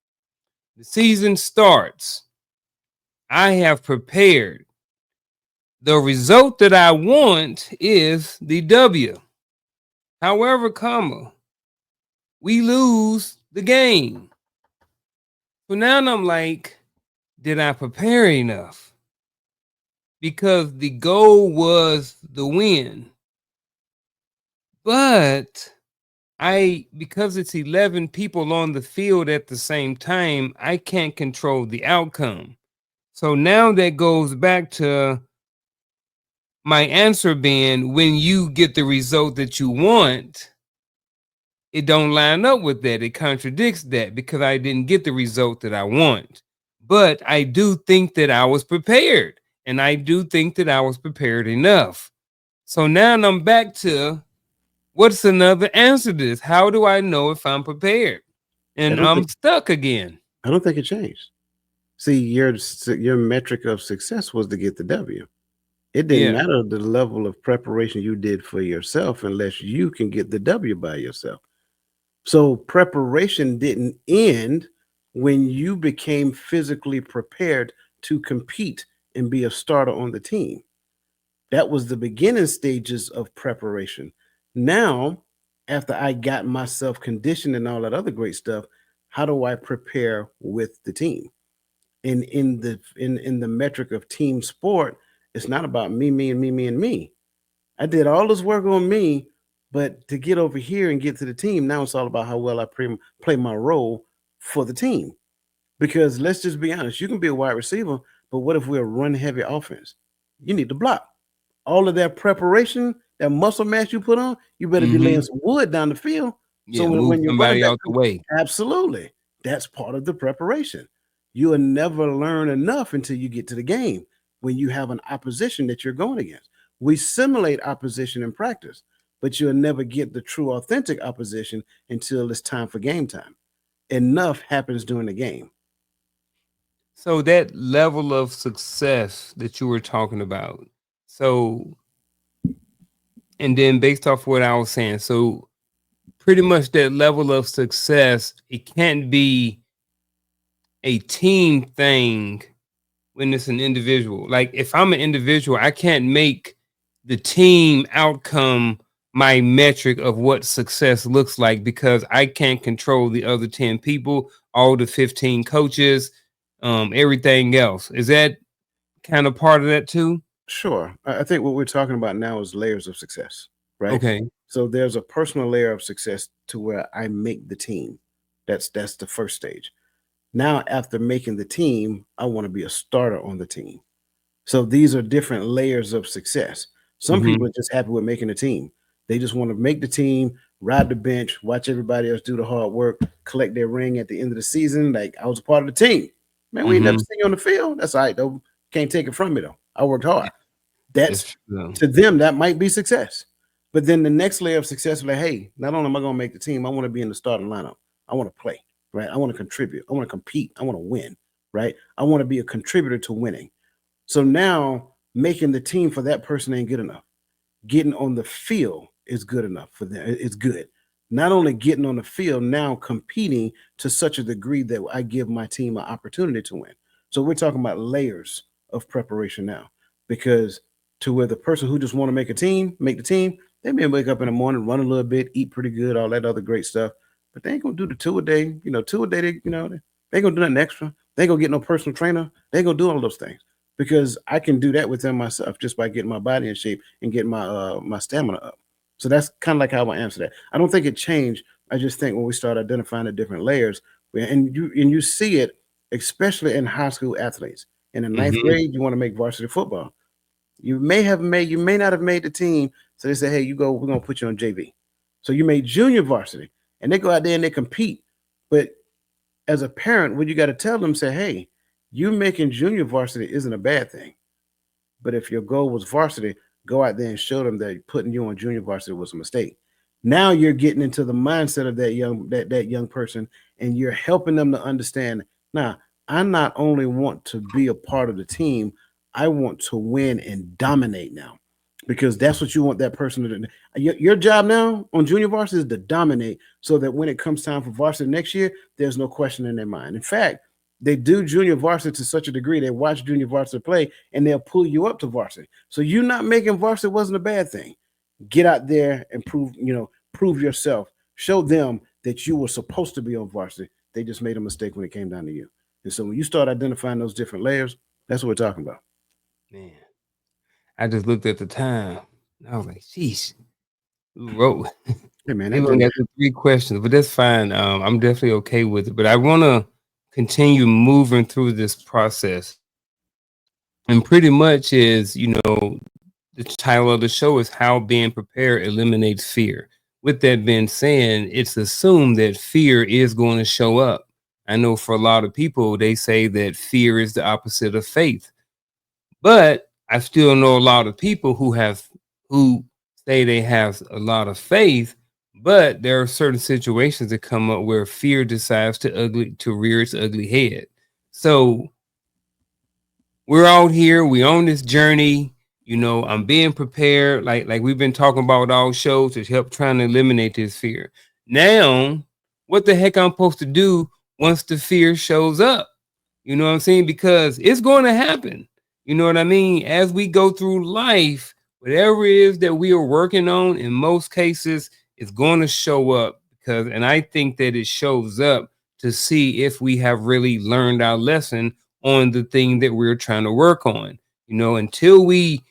The season starts. I have prepared. The result that I want is the W. However, comma, we lose the game. So now I'm like, did I prepare enough? Because the goal was the win. But because it's 11 people on the field at the same time, I can't control the outcome. So now that goes back to my answer being, when you get the result that you want, it don't line up with that. It contradicts that because I didn't get the result that I want. But I do think that I was prepared, and I do think that I was prepared enough. So now I'm back to, what's another answer to this? How do I know if I'm prepared? I And don't I'm think stuck again. I don't think it changed. See, your metric of success was to get the W. It didn't Yeah. matter the level of preparation you did for yourself unless you can get the W by yourself. So preparation didn't end when you became physically prepared to compete and be a starter on the team. That was the beginning stages of preparation. Now, after I got myself conditioned and all that other great stuff, how do I prepare with the team? And in the metric of team sport, it's not about me, me, and me, me, and me. I did all this work on me, but to get over here and get to the team, now it's all about how well I play my role for the team. Because let's just be honest, you can be a wide receiver, but what if we're a run heavy offense? You need to block. All of that preparation, that muscle mass you put on, you better be laying Hmm. some wood down the field. So Yeah. when Move your running somebody back out the comes, way. absolutely, that's part of the preparation. You will never learn enough until you get to the game when you have an opposition that you're going against. We simulate opposition in practice, but you'll never get the true authentic opposition until it's time for game time. Enough happens during the game. So that level of success that you were talking about. So, and then based off what I was saying, so pretty much that level of success, it can't be a team thing when it's an individual. Like if I'm an individual, I can't make the team outcome my metric of what success looks like because I can't control the other 10 people, all the 15 coaches, everything else. Is that kind of part of that too? Sure. I think what we're talking about now is layers of success, right? Okay. So there's a personal layer of success to where I make the team. That's the first stage. Now, after making the team, I want to be a starter on the team. So these are different layers of success. Some Hmm. people are just happy with making a team. They just want to make the team, ride the bench, watch everybody else do the hard work, collect their ring at the end of the season. Like I was a part of the team. Man, we ain't never Hmm. seen you on the field. That's all right, though. Can't take it from me though. I worked hard. That's That's true. to them, that might be success. But then the next layer of success is like, hey, not only am I gonna make the team, I want to be in the starting lineup. I want to play, right? I want to contribute. I want to compete. I want to win, right? I want to be a contributor to winning. So now making the team for that person ain't good enough. Getting on the field is good enough for them. It's good. Not only getting on the field, now competing to such a degree that I give my team an opportunity to win. So we're talking about layers of preparation now, because to where the person who just want to make the team, they may wake up in the morning, run a little bit, eat pretty good, all that other great stuff, but they ain't gonna do the two a day. Two a day. They ain't gonna do nothing extra. They ain't gonna get no personal trainer. They ain't gonna do all those things because I can do that within myself just by getting my body in shape and getting my stamina up. So that's kind of like how I answer that. I don't think it changed I just think when we start identifying the different layers, and you see it, especially in high school athletes. In the ninth Hmm. grade, you want to make varsity football. You may not have made the team, so they say, "Hey, you go. We're gonna put you on JV." So you made junior varsity, and they go out there and they compete. But as a parent, what you got to tell them, say, "Hey, you making junior varsity isn't a bad thing. But if your goal was varsity, go out there and show them that putting you on junior varsity was a mistake. Now you're getting into the mindset of that young person, and you're helping them to understand. Now, I not only want to be a part of the team, I want to win and dominate now, because that's what you want that person to do. Your job now on junior varsity is to dominate, so that when it comes time for varsity next year, there's no question in their mind. In fact, they do junior varsity to such a degree, they watch junior varsity play and they'll pull you up to varsity. So you not making varsity wasn't a bad thing. Get out there and prove yourself. Show them that you were supposed to be on varsity. They just made a mistake when it came down to you. And so when you start identifying those different layers, that's what we're talking about. Man, I just looked at the time. I was like, "Sheesh, we wrote." Hey man, We that only didn't. got the 3 questions, but that's fine. I'm definitely okay with it. But I want to continue moving through this process, and pretty much is, the title of the show is "How Being Prepared Eliminates Fear." With that being said, it's assumed that fear is going to show up. I know for a lot of people, they say that fear is the opposite of faith. But I still know a lot of people who say they have a lot of faith, but there are certain situations that come up where fear decides to rear its ugly head. So we're out here, we on this journey. I'm being prepared, like we've been talking about all shows, to help trying to eliminate this fear. Now, what the heck I'm supposed to do once the fear shows up? You know what I'm saying? Because it's going to happen. You know what I mean? As we go through life, whatever it is that we are working on, in most cases, it's going to show up. And I think that it shows up to see if we have really learned our lesson on the thing that we're trying to work on. Until we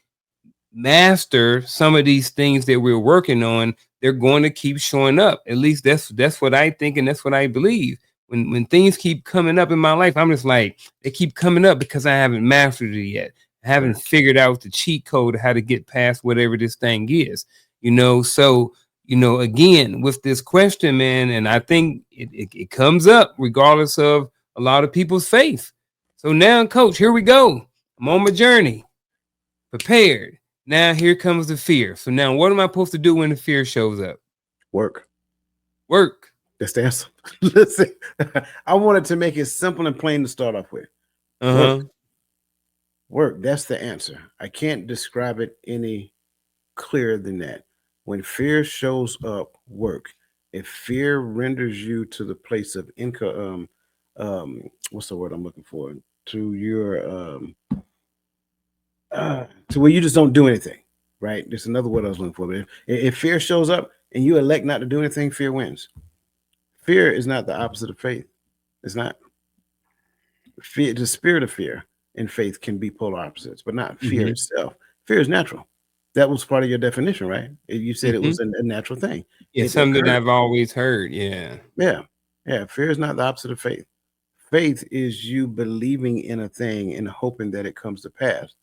master some of these things that we're working on, they're going to keep showing up. At least that's what I think, and that's what I believe. When things keep coming up in my life, I'm just like, they keep coming up because I haven't mastered it yet. I haven't Right. figured out the cheat code of how to get past whatever this thing is. So again, with this question, man, and I think it comes up regardless of a lot of people's faith. So now, coach, here we go. I'm on my journey, prepared. Now here comes the fear. So now what am I supposed to do when the fear shows up? Work. Work. That's the answer. Listen, I wanted to make it simple and plain to start off with. Work. Uh-huh. Work. That's the answer. I can't describe it any clearer than that. When fear shows up, work. If fear renders you to the place of income, what's the word I'm looking for? To your to where you just don't do anything, right? There's another word I was looking for. But if fear shows up and you elect not to do anything, fear wins. Fear is not the opposite of faith. It's not. Fear, the spirit of fear and faith can be polar opposites, but not fear Mm-hmm. itself. Fear is natural. That was part of your definition, right? You said it Mm-hmm. was a natural thing. It's It something that occurs. I've always heard. Yeah. Yeah. Yeah. Fear is not the opposite of faith. Faith is you believing in a thing and hoping that it comes to pass.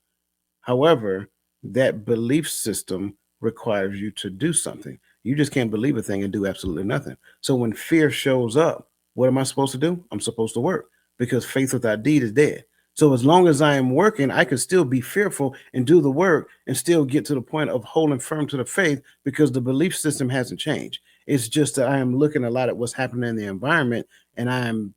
However, that belief system requires you to do something. You just can't believe a thing and do absolutely nothing. So when fear shows up, what am I supposed to do? I'm supposed to work, because faith without deed is dead. So as long as I am working, I can still be fearful and do the work and still get to the point of holding firm to the faith, because the belief system hasn't changed. It's just that I am looking a lot at what's happening in the environment, and I am,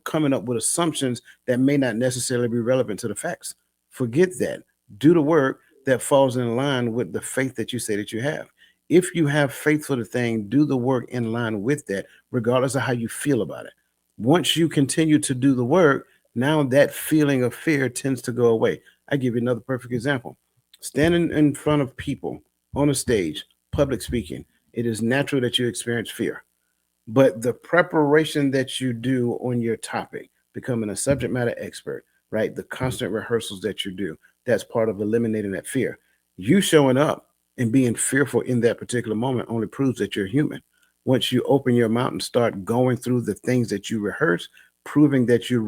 coming up with assumptions that may not necessarily be relevant to the facts. Forget that. Do the work that falls in line with the faith that you say that you have. If you have faith for the thing, do the work in line with that, regardless of how you feel about it. Once you continue to do the work, now that feeling of fear tends to go away. I give you another perfect example. Standing in front of people on a stage, public speaking, it is natural that you experience fear. But the preparation that you do on your topic, becoming a subject matter expert, right? The constant rehearsals that you do, that's part of eliminating that fear. You showing up and being fearful in that particular moment only proves that you're human. Once you open your mouth and start going through the things that you rehearse, proving that you've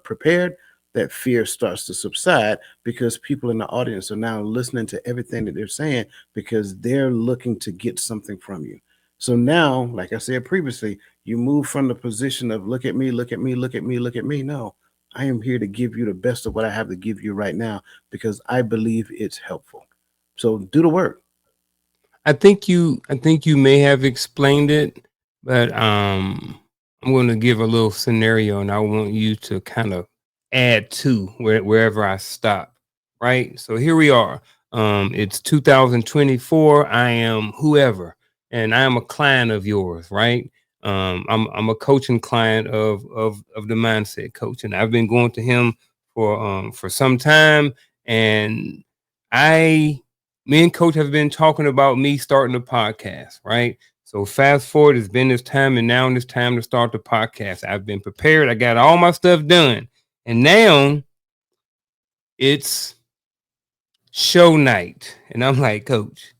prepared, that fear starts to subside because people in the audience are now listening to everything that they're saying because they're looking to get something from you. So now, like I said previously, you move from the position of look at me, look at me, look at me, look at me. No, I am here to give you the best of what I have to give you right now because I believe it's helpful. So do the work. I think you may have explained it, but I'm going to give a little scenario, and I want you to kind of add to wherever I stop. Right. So here we are. It's 2024. I am whoever, and I am a client of yours. Right. I'm a coaching client of the mindset coach, and I've been going to him for some time, and I me and coach have been talking about me starting a podcast, right? So fast forward, it's been this time, and now it's time to start the podcast. I've been prepared. I got all my stuff done. And now it's show night. And I'm like, coach,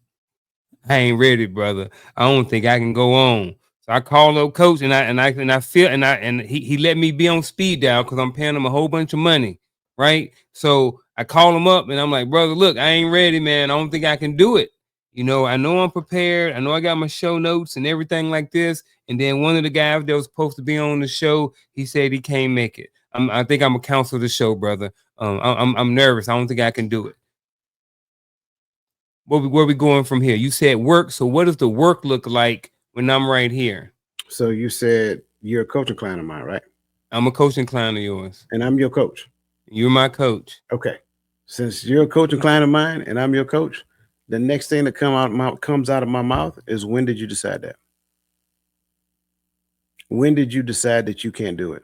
I ain't ready, brother. I don't think I can go on. So I called up coach and I feel and he let me be on speed dial because I'm paying him a whole bunch of money. Right. So I call him up and I'm like, brother, look, I ain't ready, man. I don't think I can do it. I know I'm prepared. I know I got my show notes and everything like this. And then one of the guys that was supposed to be on the show, he said he can't make it. I think I'm gonna cancel the show, brother. I'm nervous. I don't think I can do it. Where we going from here? You said work. So what does the work look like when I'm right here? So you said you're a coaching client of mine, right? I'm a coaching client of yours. And I'm your coach. You're my coach. Okay. Since you're a coaching client of mine and I'm your coach, the next thing that comes out of my mouth is when did you decide that? When did you decide that you can't do it?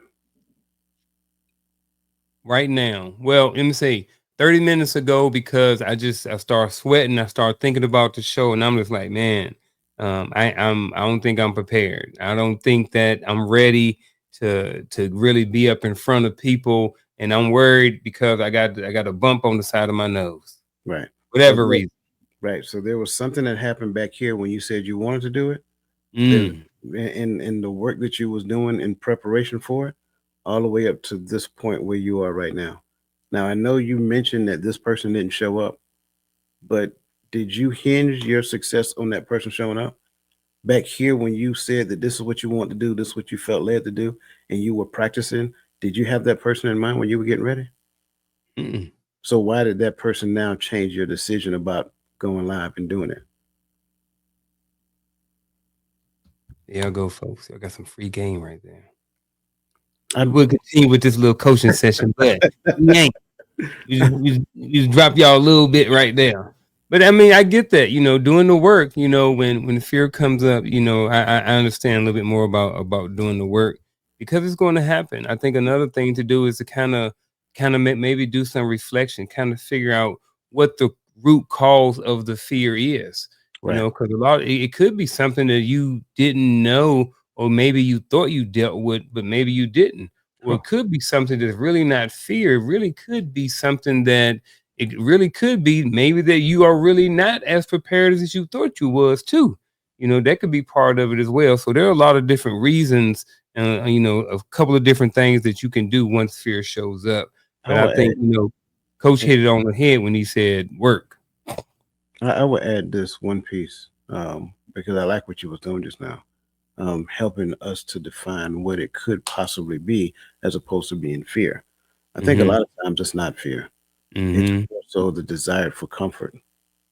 Right now. Well, let me say 30 minutes ago because I start sweating. I start thinking about the show, and I'm just like, man, I don't think I'm prepared. I don't think that I'm ready to really be up in front of people, and I'm worried because I got a bump on the side of my nose. Right. So Whatever reason. right. So there was something that happened back here when you said you wanted to do it. There Mm. in the work that you was doing in preparation for it, all the way up to this point where you are right now. Now I know you mentioned that this person didn't show up, but did you hinge your success on that person showing up? Back here when you said that this is what you want to do, this is what you felt led to do, and you were practicing, did you have that person in mind when you were getting ready? Mm. So why did that person now change your decision about going live and doing it? There y'all go, folks. I got some free game right there. I We will continue with this little coaching session, but we ain't. We just drop y'all a little bit right there. But I mean, I get that. Doing the work. When fear comes up, I understand a little bit more about doing the work because it's going to happen. I think another thing to do is to kind of maybe do some reflection, kind of figure out what the root cause of the fear is. right. Because a lot it could be something that you didn't know, or maybe you thought you dealt with, but maybe you didn't. Or Huh. it could be something that's really not fear. It really could be something that it really could be maybe that you are really not as prepared as you thought you was too. That could be part of it as well. So there are a lot of different reasons, a couple of different things that you can do once fear shows up. I But I will think, add Coach hit it on the head when he said work. I will add this one piece because I like what you was doing just now, helping us to define what it could possibly be as opposed to being fear. I think a Mm-hmm. lot of times it's not fear; it's Mm-hmm. also the desire for comfort.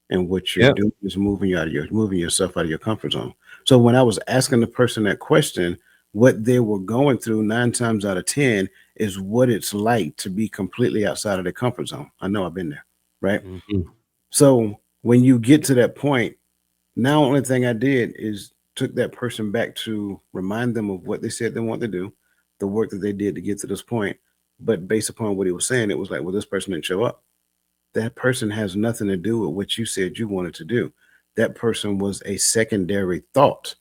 And what you're Yep. doing is moving yourself out of your comfort zone. So when I was asking the person that question, what they were going through, 9 times out of 10 is what it's like to be completely outside of their comfort zone. I know I've been there, right? Mm-hmm. So when you get to that point, now only thing I did is took that person back to remind them of what they said they want to do, the work that they did to get to this point. But based upon what he was saying, it was like, well, this person didn't show up. That person has nothing to do with what you said you wanted to do. That person was a secondary thought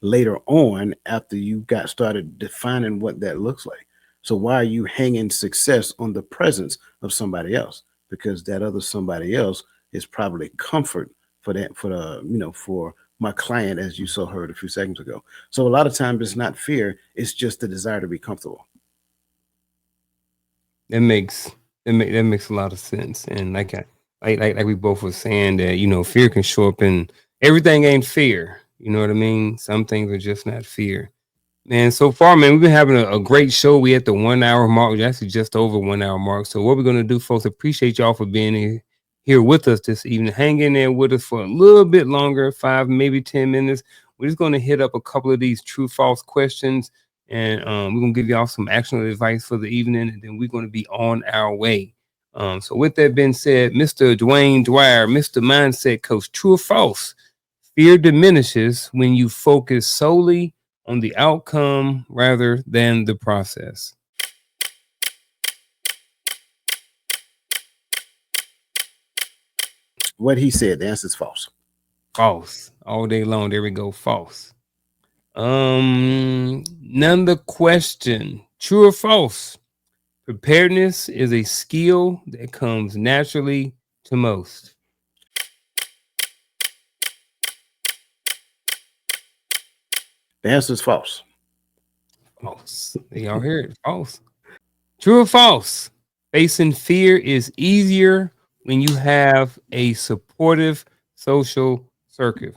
later on after you got started defining what that looks like. So why are you hanging success on the presence of somebody else? Because that other somebody else is probably comfort for that for the for my client, as you so heard a few seconds ago. So a lot of times it's not fear, it's just the desire to be comfortable. That makes that makes a lot of sense. And like we both were saying that, fear can show up in everything ain't fear. You know what I mean? Some things are just not fear. Man, so far, man, we've been having a great show. We at the 1 hour mark. We're actually just over 1 hour mark. So what we're gonna do, folks, appreciate y'all for being here with us this evening. Hang in there with us for a little bit longer, 5 maybe 10 minutes. We're just gonna hit up a couple of these true false questions, and we're gonna give y'all some actionable advice for the evening, and then we're gonna be on our way. So with that being said, Mr. Dwayne Dwyer, Mr. Mindset Coach, true or false? Fear diminishes when you focus solely on the outcome rather than the process. What he said, the answer is false. False. All day long. There we go. False. None the question. True or false? Preparedness is a skill that comes naturally to most. The answer is false. False. Y'all hear it? False. True or false? Facing fear is easier when you have a supportive social circle.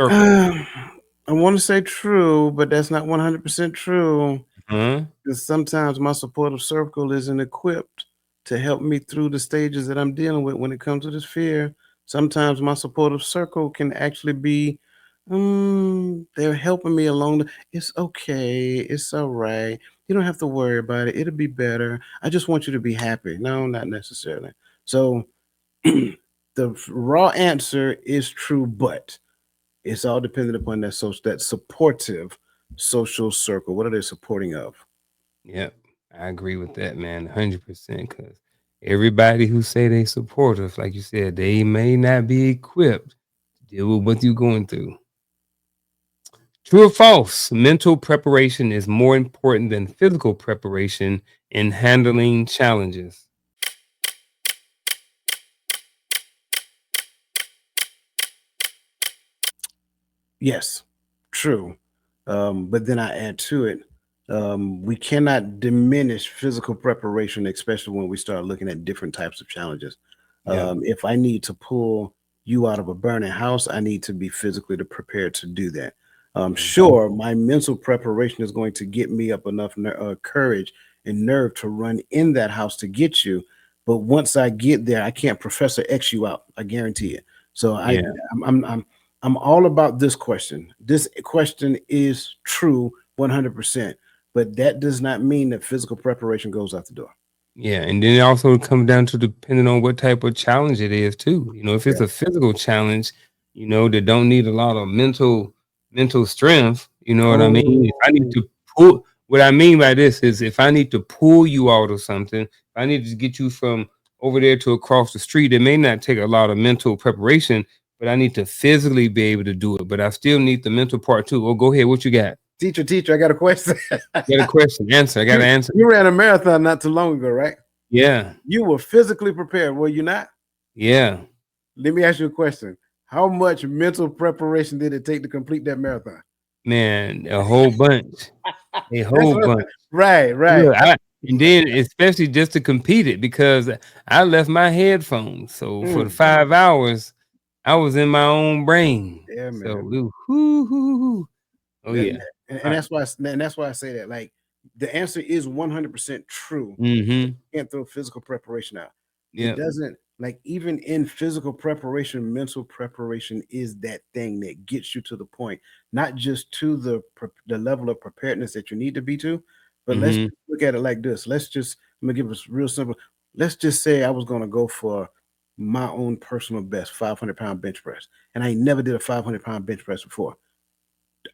I want to say true, but that's not 100% true. Huh? Because sometimes my supportive circle isn't equipped to help me through the stages that I'm dealing with when it comes to this fear. Sometimes my supportive circle can actually be, they're helping me along. It's okay. It's all right. You don't have to worry about it. It'll be better. I just want you to be happy. No, not necessarily. So the raw answer is true, but it's all dependent upon that supportive social circle. What are they supporting of? Yep, I agree with that, man, 100%. Because everybody who say they supportive, like you said, they may not be equipped to deal with what you're going through. True or false? Mental preparation is more important than physical preparation in handling challenges. Yes, true. But then I add to it, we cannot diminish physical preparation, especially when we start looking at different types of challenges. Yep. If I need to pull you out of a burning house, I need to be physically prepared to do that. Mhm. Sure, my mental preparation is going to get me up enough courage and nerve to run in that house to get you. But once I get there, I can't Professor X you out. I guarantee it. So Yeah. I'm all about this question. This question is true 100%, but that does not mean that physical preparation goes out the door. Yeah, and then it also comes down to depending on what type of challenge it is too. If Yeah. it's a physical challenge, that don't need a lot of mental strength, you know what I mean? If I need Oh, to pull what I mean by this is if I need to pull you out of something, if I need to get you from over there to across the street, it may not take a lot of mental preparation, but I need to physically be able to do it. But I still need the mental part too. Oh, go ahead. What you got? teacher, I got a question. You got a question? Answer. I got you to answer. you ran a marathon not too long ago, right? Yeah. You were physically prepared, were you not? Yeah. Let me ask you a question. How much mental preparation did it take to complete that marathon? Man, a whole bunch, a That's whole what, bunch. right, right. Look, and then especially just to compete it because I left my headphones. So for the Mm, 5 hours, I was in my own brain. yeah, So man. it was whoo, hoo, hoo. Oh That, yeah. and All right. that's why and that's why I say that. Like the answer is 100% true. Mm-hmm. Can't throw physical preparation out. It Yep. doesn't, like, even in physical preparation, mental preparation is that thing that gets you to the point, not just to the level of preparedness that you need to be to, but let's Mm-hmm. look at it like this. I'm gonna give us real simple. Let's just say I was gonna go for my own personal best 500-pound bench press, and I never did a 500-pound bench press before.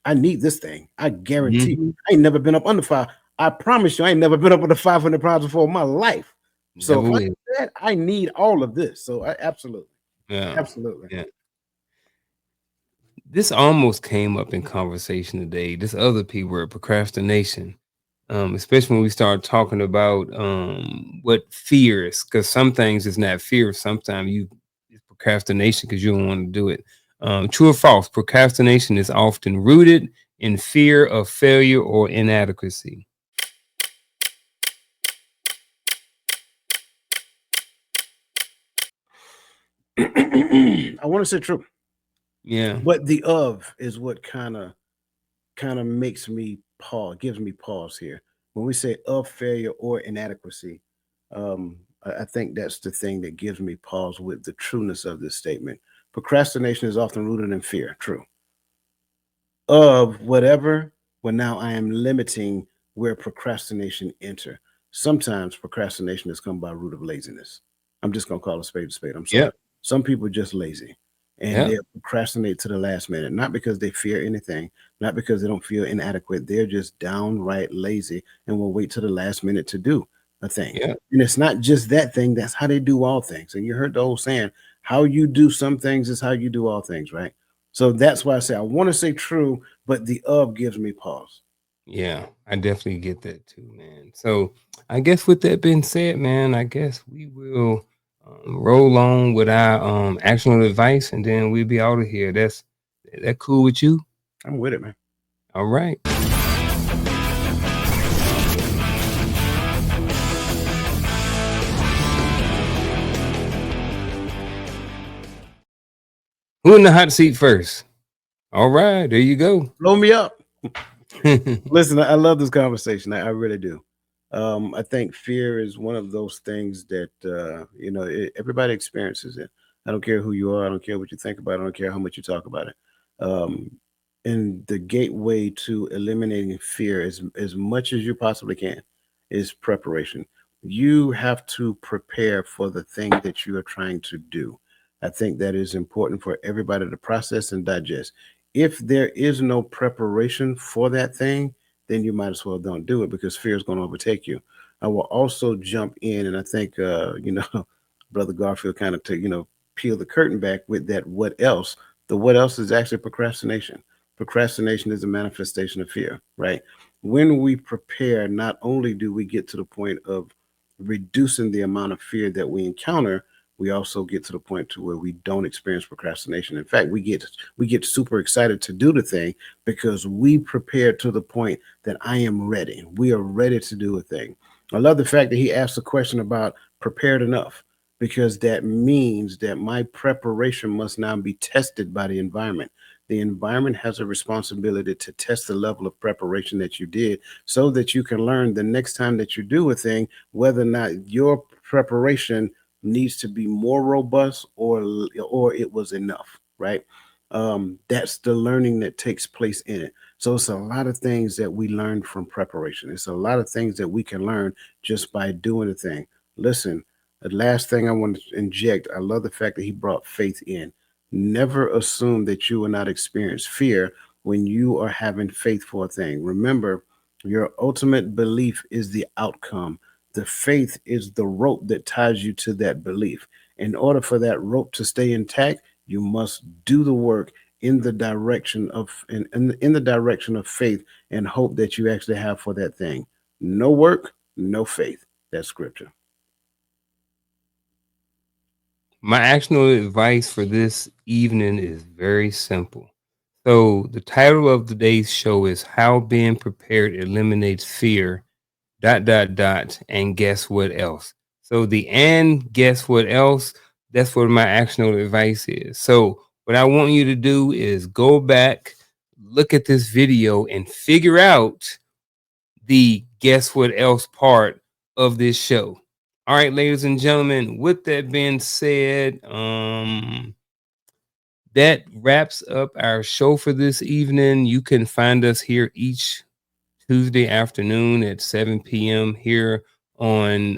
I need this thing. I guarantee. Mm-hmm. I ain't never been up under five. I promise you, I ain't never been up under 500 pounds before in my life. So if Never I will. do that, I need all of this. So absolutely, Yeah. absolutely. Yeah. This almost came up in conversation today. This other P word, procrastination. especially when we start talking about what fear is, because some things is not fear. Sometimes it's procrastination because you don't want to do it. True or false? Procrastination is often rooted in fear of failure or inadequacy. I want to say true, Yeah, but the of is what kind of makes me pause, gives me pause here. When we say of failure or inadequacy, I think that's the thing that gives me pause with the trueness of this statement. Procrastination is often rooted in fear. True. Of whatever, well, now I am limiting where procrastination enter. Sometimes procrastination has come by root of laziness. I'm just gonna call a spade a spade. I'm sorry. yep, Some people are just lazy and they yep, procrastinate to the last minute, not because they fear anything, not because they don't feel inadequate. They're just downright lazy and will wait to the last minute to do a thing. yep, And it's not just that thing, that's how they do all things. And you heard the old saying, how you do some things is how you do all things, right? So that's why I say I want to say true, but the of gives me pause. yeah. I definitely get that too, man. So I guess with that being said, man, I guess we will roll on with our actionable advice, and then we'll be out of here. That cool with you? I'm with it, man. All right. Who in the hot seat first? All right, there you go. Blow me up. Listen, I love this conversation. I really do. I think fear is one of those things that everybody experiences it. I don't care who you are. I don't care what you think about it. I don't care how much you talk about it. Um, and the gateway to eliminating fear as much as you possibly can is preparation. You have to prepare for the thing that you are trying to do. I think that is important for everybody to process and digest. If there is no preparation for that thing, then you might as well don't do it because fear is going to overtake you. I will also jump in, and I think Brother Garfield kind of peel the curtain back with that. What else? The what else is actually procrastination. Procrastination is a manifestation of fear, right? When we prepare, not only do we get to the point of reducing the amount of fear that we encounter, we also get to the point to where we don't experience procrastination. In fact, we get super excited to do the thing because we prepare to the point that I am ready. We are ready to do a thing. I love the fact that he asked a question about prepared enough because that means that my preparation must now be tested by the environment. The environment has a responsibility to test the level of preparation that you did so that you can learn the next time that you do a thing whether or not your preparation needs to be more robust or it was enough, right? That's the learning that takes place in it. So it's a lot of things that we learn from preparation. It's a lot of things that we can learn just by doing the thing. Listen, the last thing I want to inject, I love the fact that he brought faith in. Never assume that you will not experience fear when you are having faith for a thing. Remember, your ultimate belief is the outcome. The faith is the rope that ties you to that belief. In order for that rope to stay intact, you must do the work in the direction of in the direction of faith and hope that you actually have for that thing. No work, no faith. That's scripture. My actionable advice for this evening is very simple. So, the title of today's show is How Being Prepared Eliminates Fear, dot, dot, dot, and guess what else? So, the and guess what else? That's what my actionable advice is. So, what I want you to do is go back, look at this video, and figure out the guess what else part of this show. All right, ladies and gentlemen, with that being said, that wraps up our show for this evening. You can find us here each Tuesday afternoon at 7 p.m. here on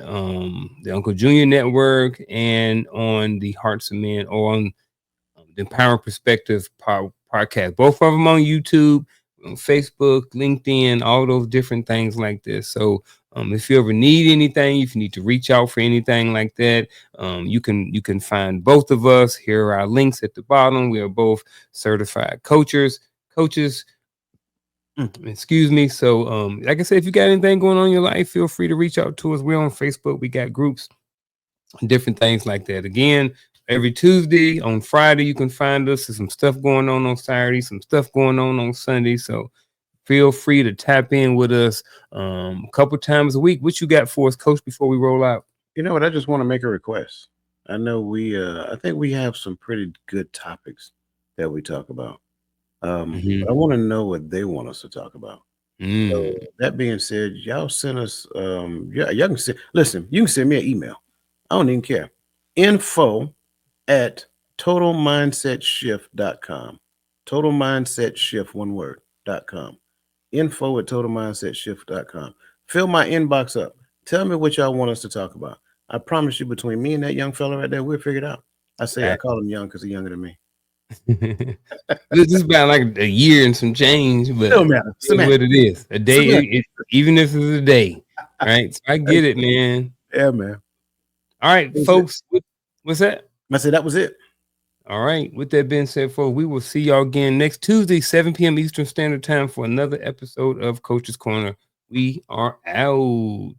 the Uncle Junior Network and on the Hearts of Men or on the Empower Perspective podcast. Both of them on YouTube, on Facebook, LinkedIn, all those different things like this. So if you ever need anything, if you need to reach out for anything like that, you can find both of us. Here are our links at the bottom. We are both certified coaches, Excuse me. So, like I said, if you got anything going on in your life, feel free to reach out to us. We're on Facebook. We got groups, different things like that. Again, every Tuesday, on Friday, you can find us. There's some stuff going on Saturday, some stuff going on Sunday. So feel free to tap in with us a couple times a week. What you got for us, Coach, before we roll out? You know what? I just want to make a request. I know I think we have some pretty good topics that we talk about. But I Hmm. want to know what they want us to talk about. So Mm. that being said, y'all send us, yeah, y'all can send, listen, you can send me an email. I don't even care. Info at totalmindsetshift.com. Total mindset shift, one word.com. Info at totalmindsetshift.com. Fill my inbox up. Tell me what y'all want us to talk about. I promise you, between me and that young fella right there, we'll figure it out. I call him young because he's younger than me. This is about like a year and some change, but No it matter. is Cement. what it is. A day, Cement. even if it's a day, right? So I get it, man. Yeah, man. All right, That's it. folks. What's that? I said that was it. All right. With that being said, folks, we will see y'all again next Tuesday, 7 p.m. Eastern Standard Time for another episode of Coach's Corner. We are out.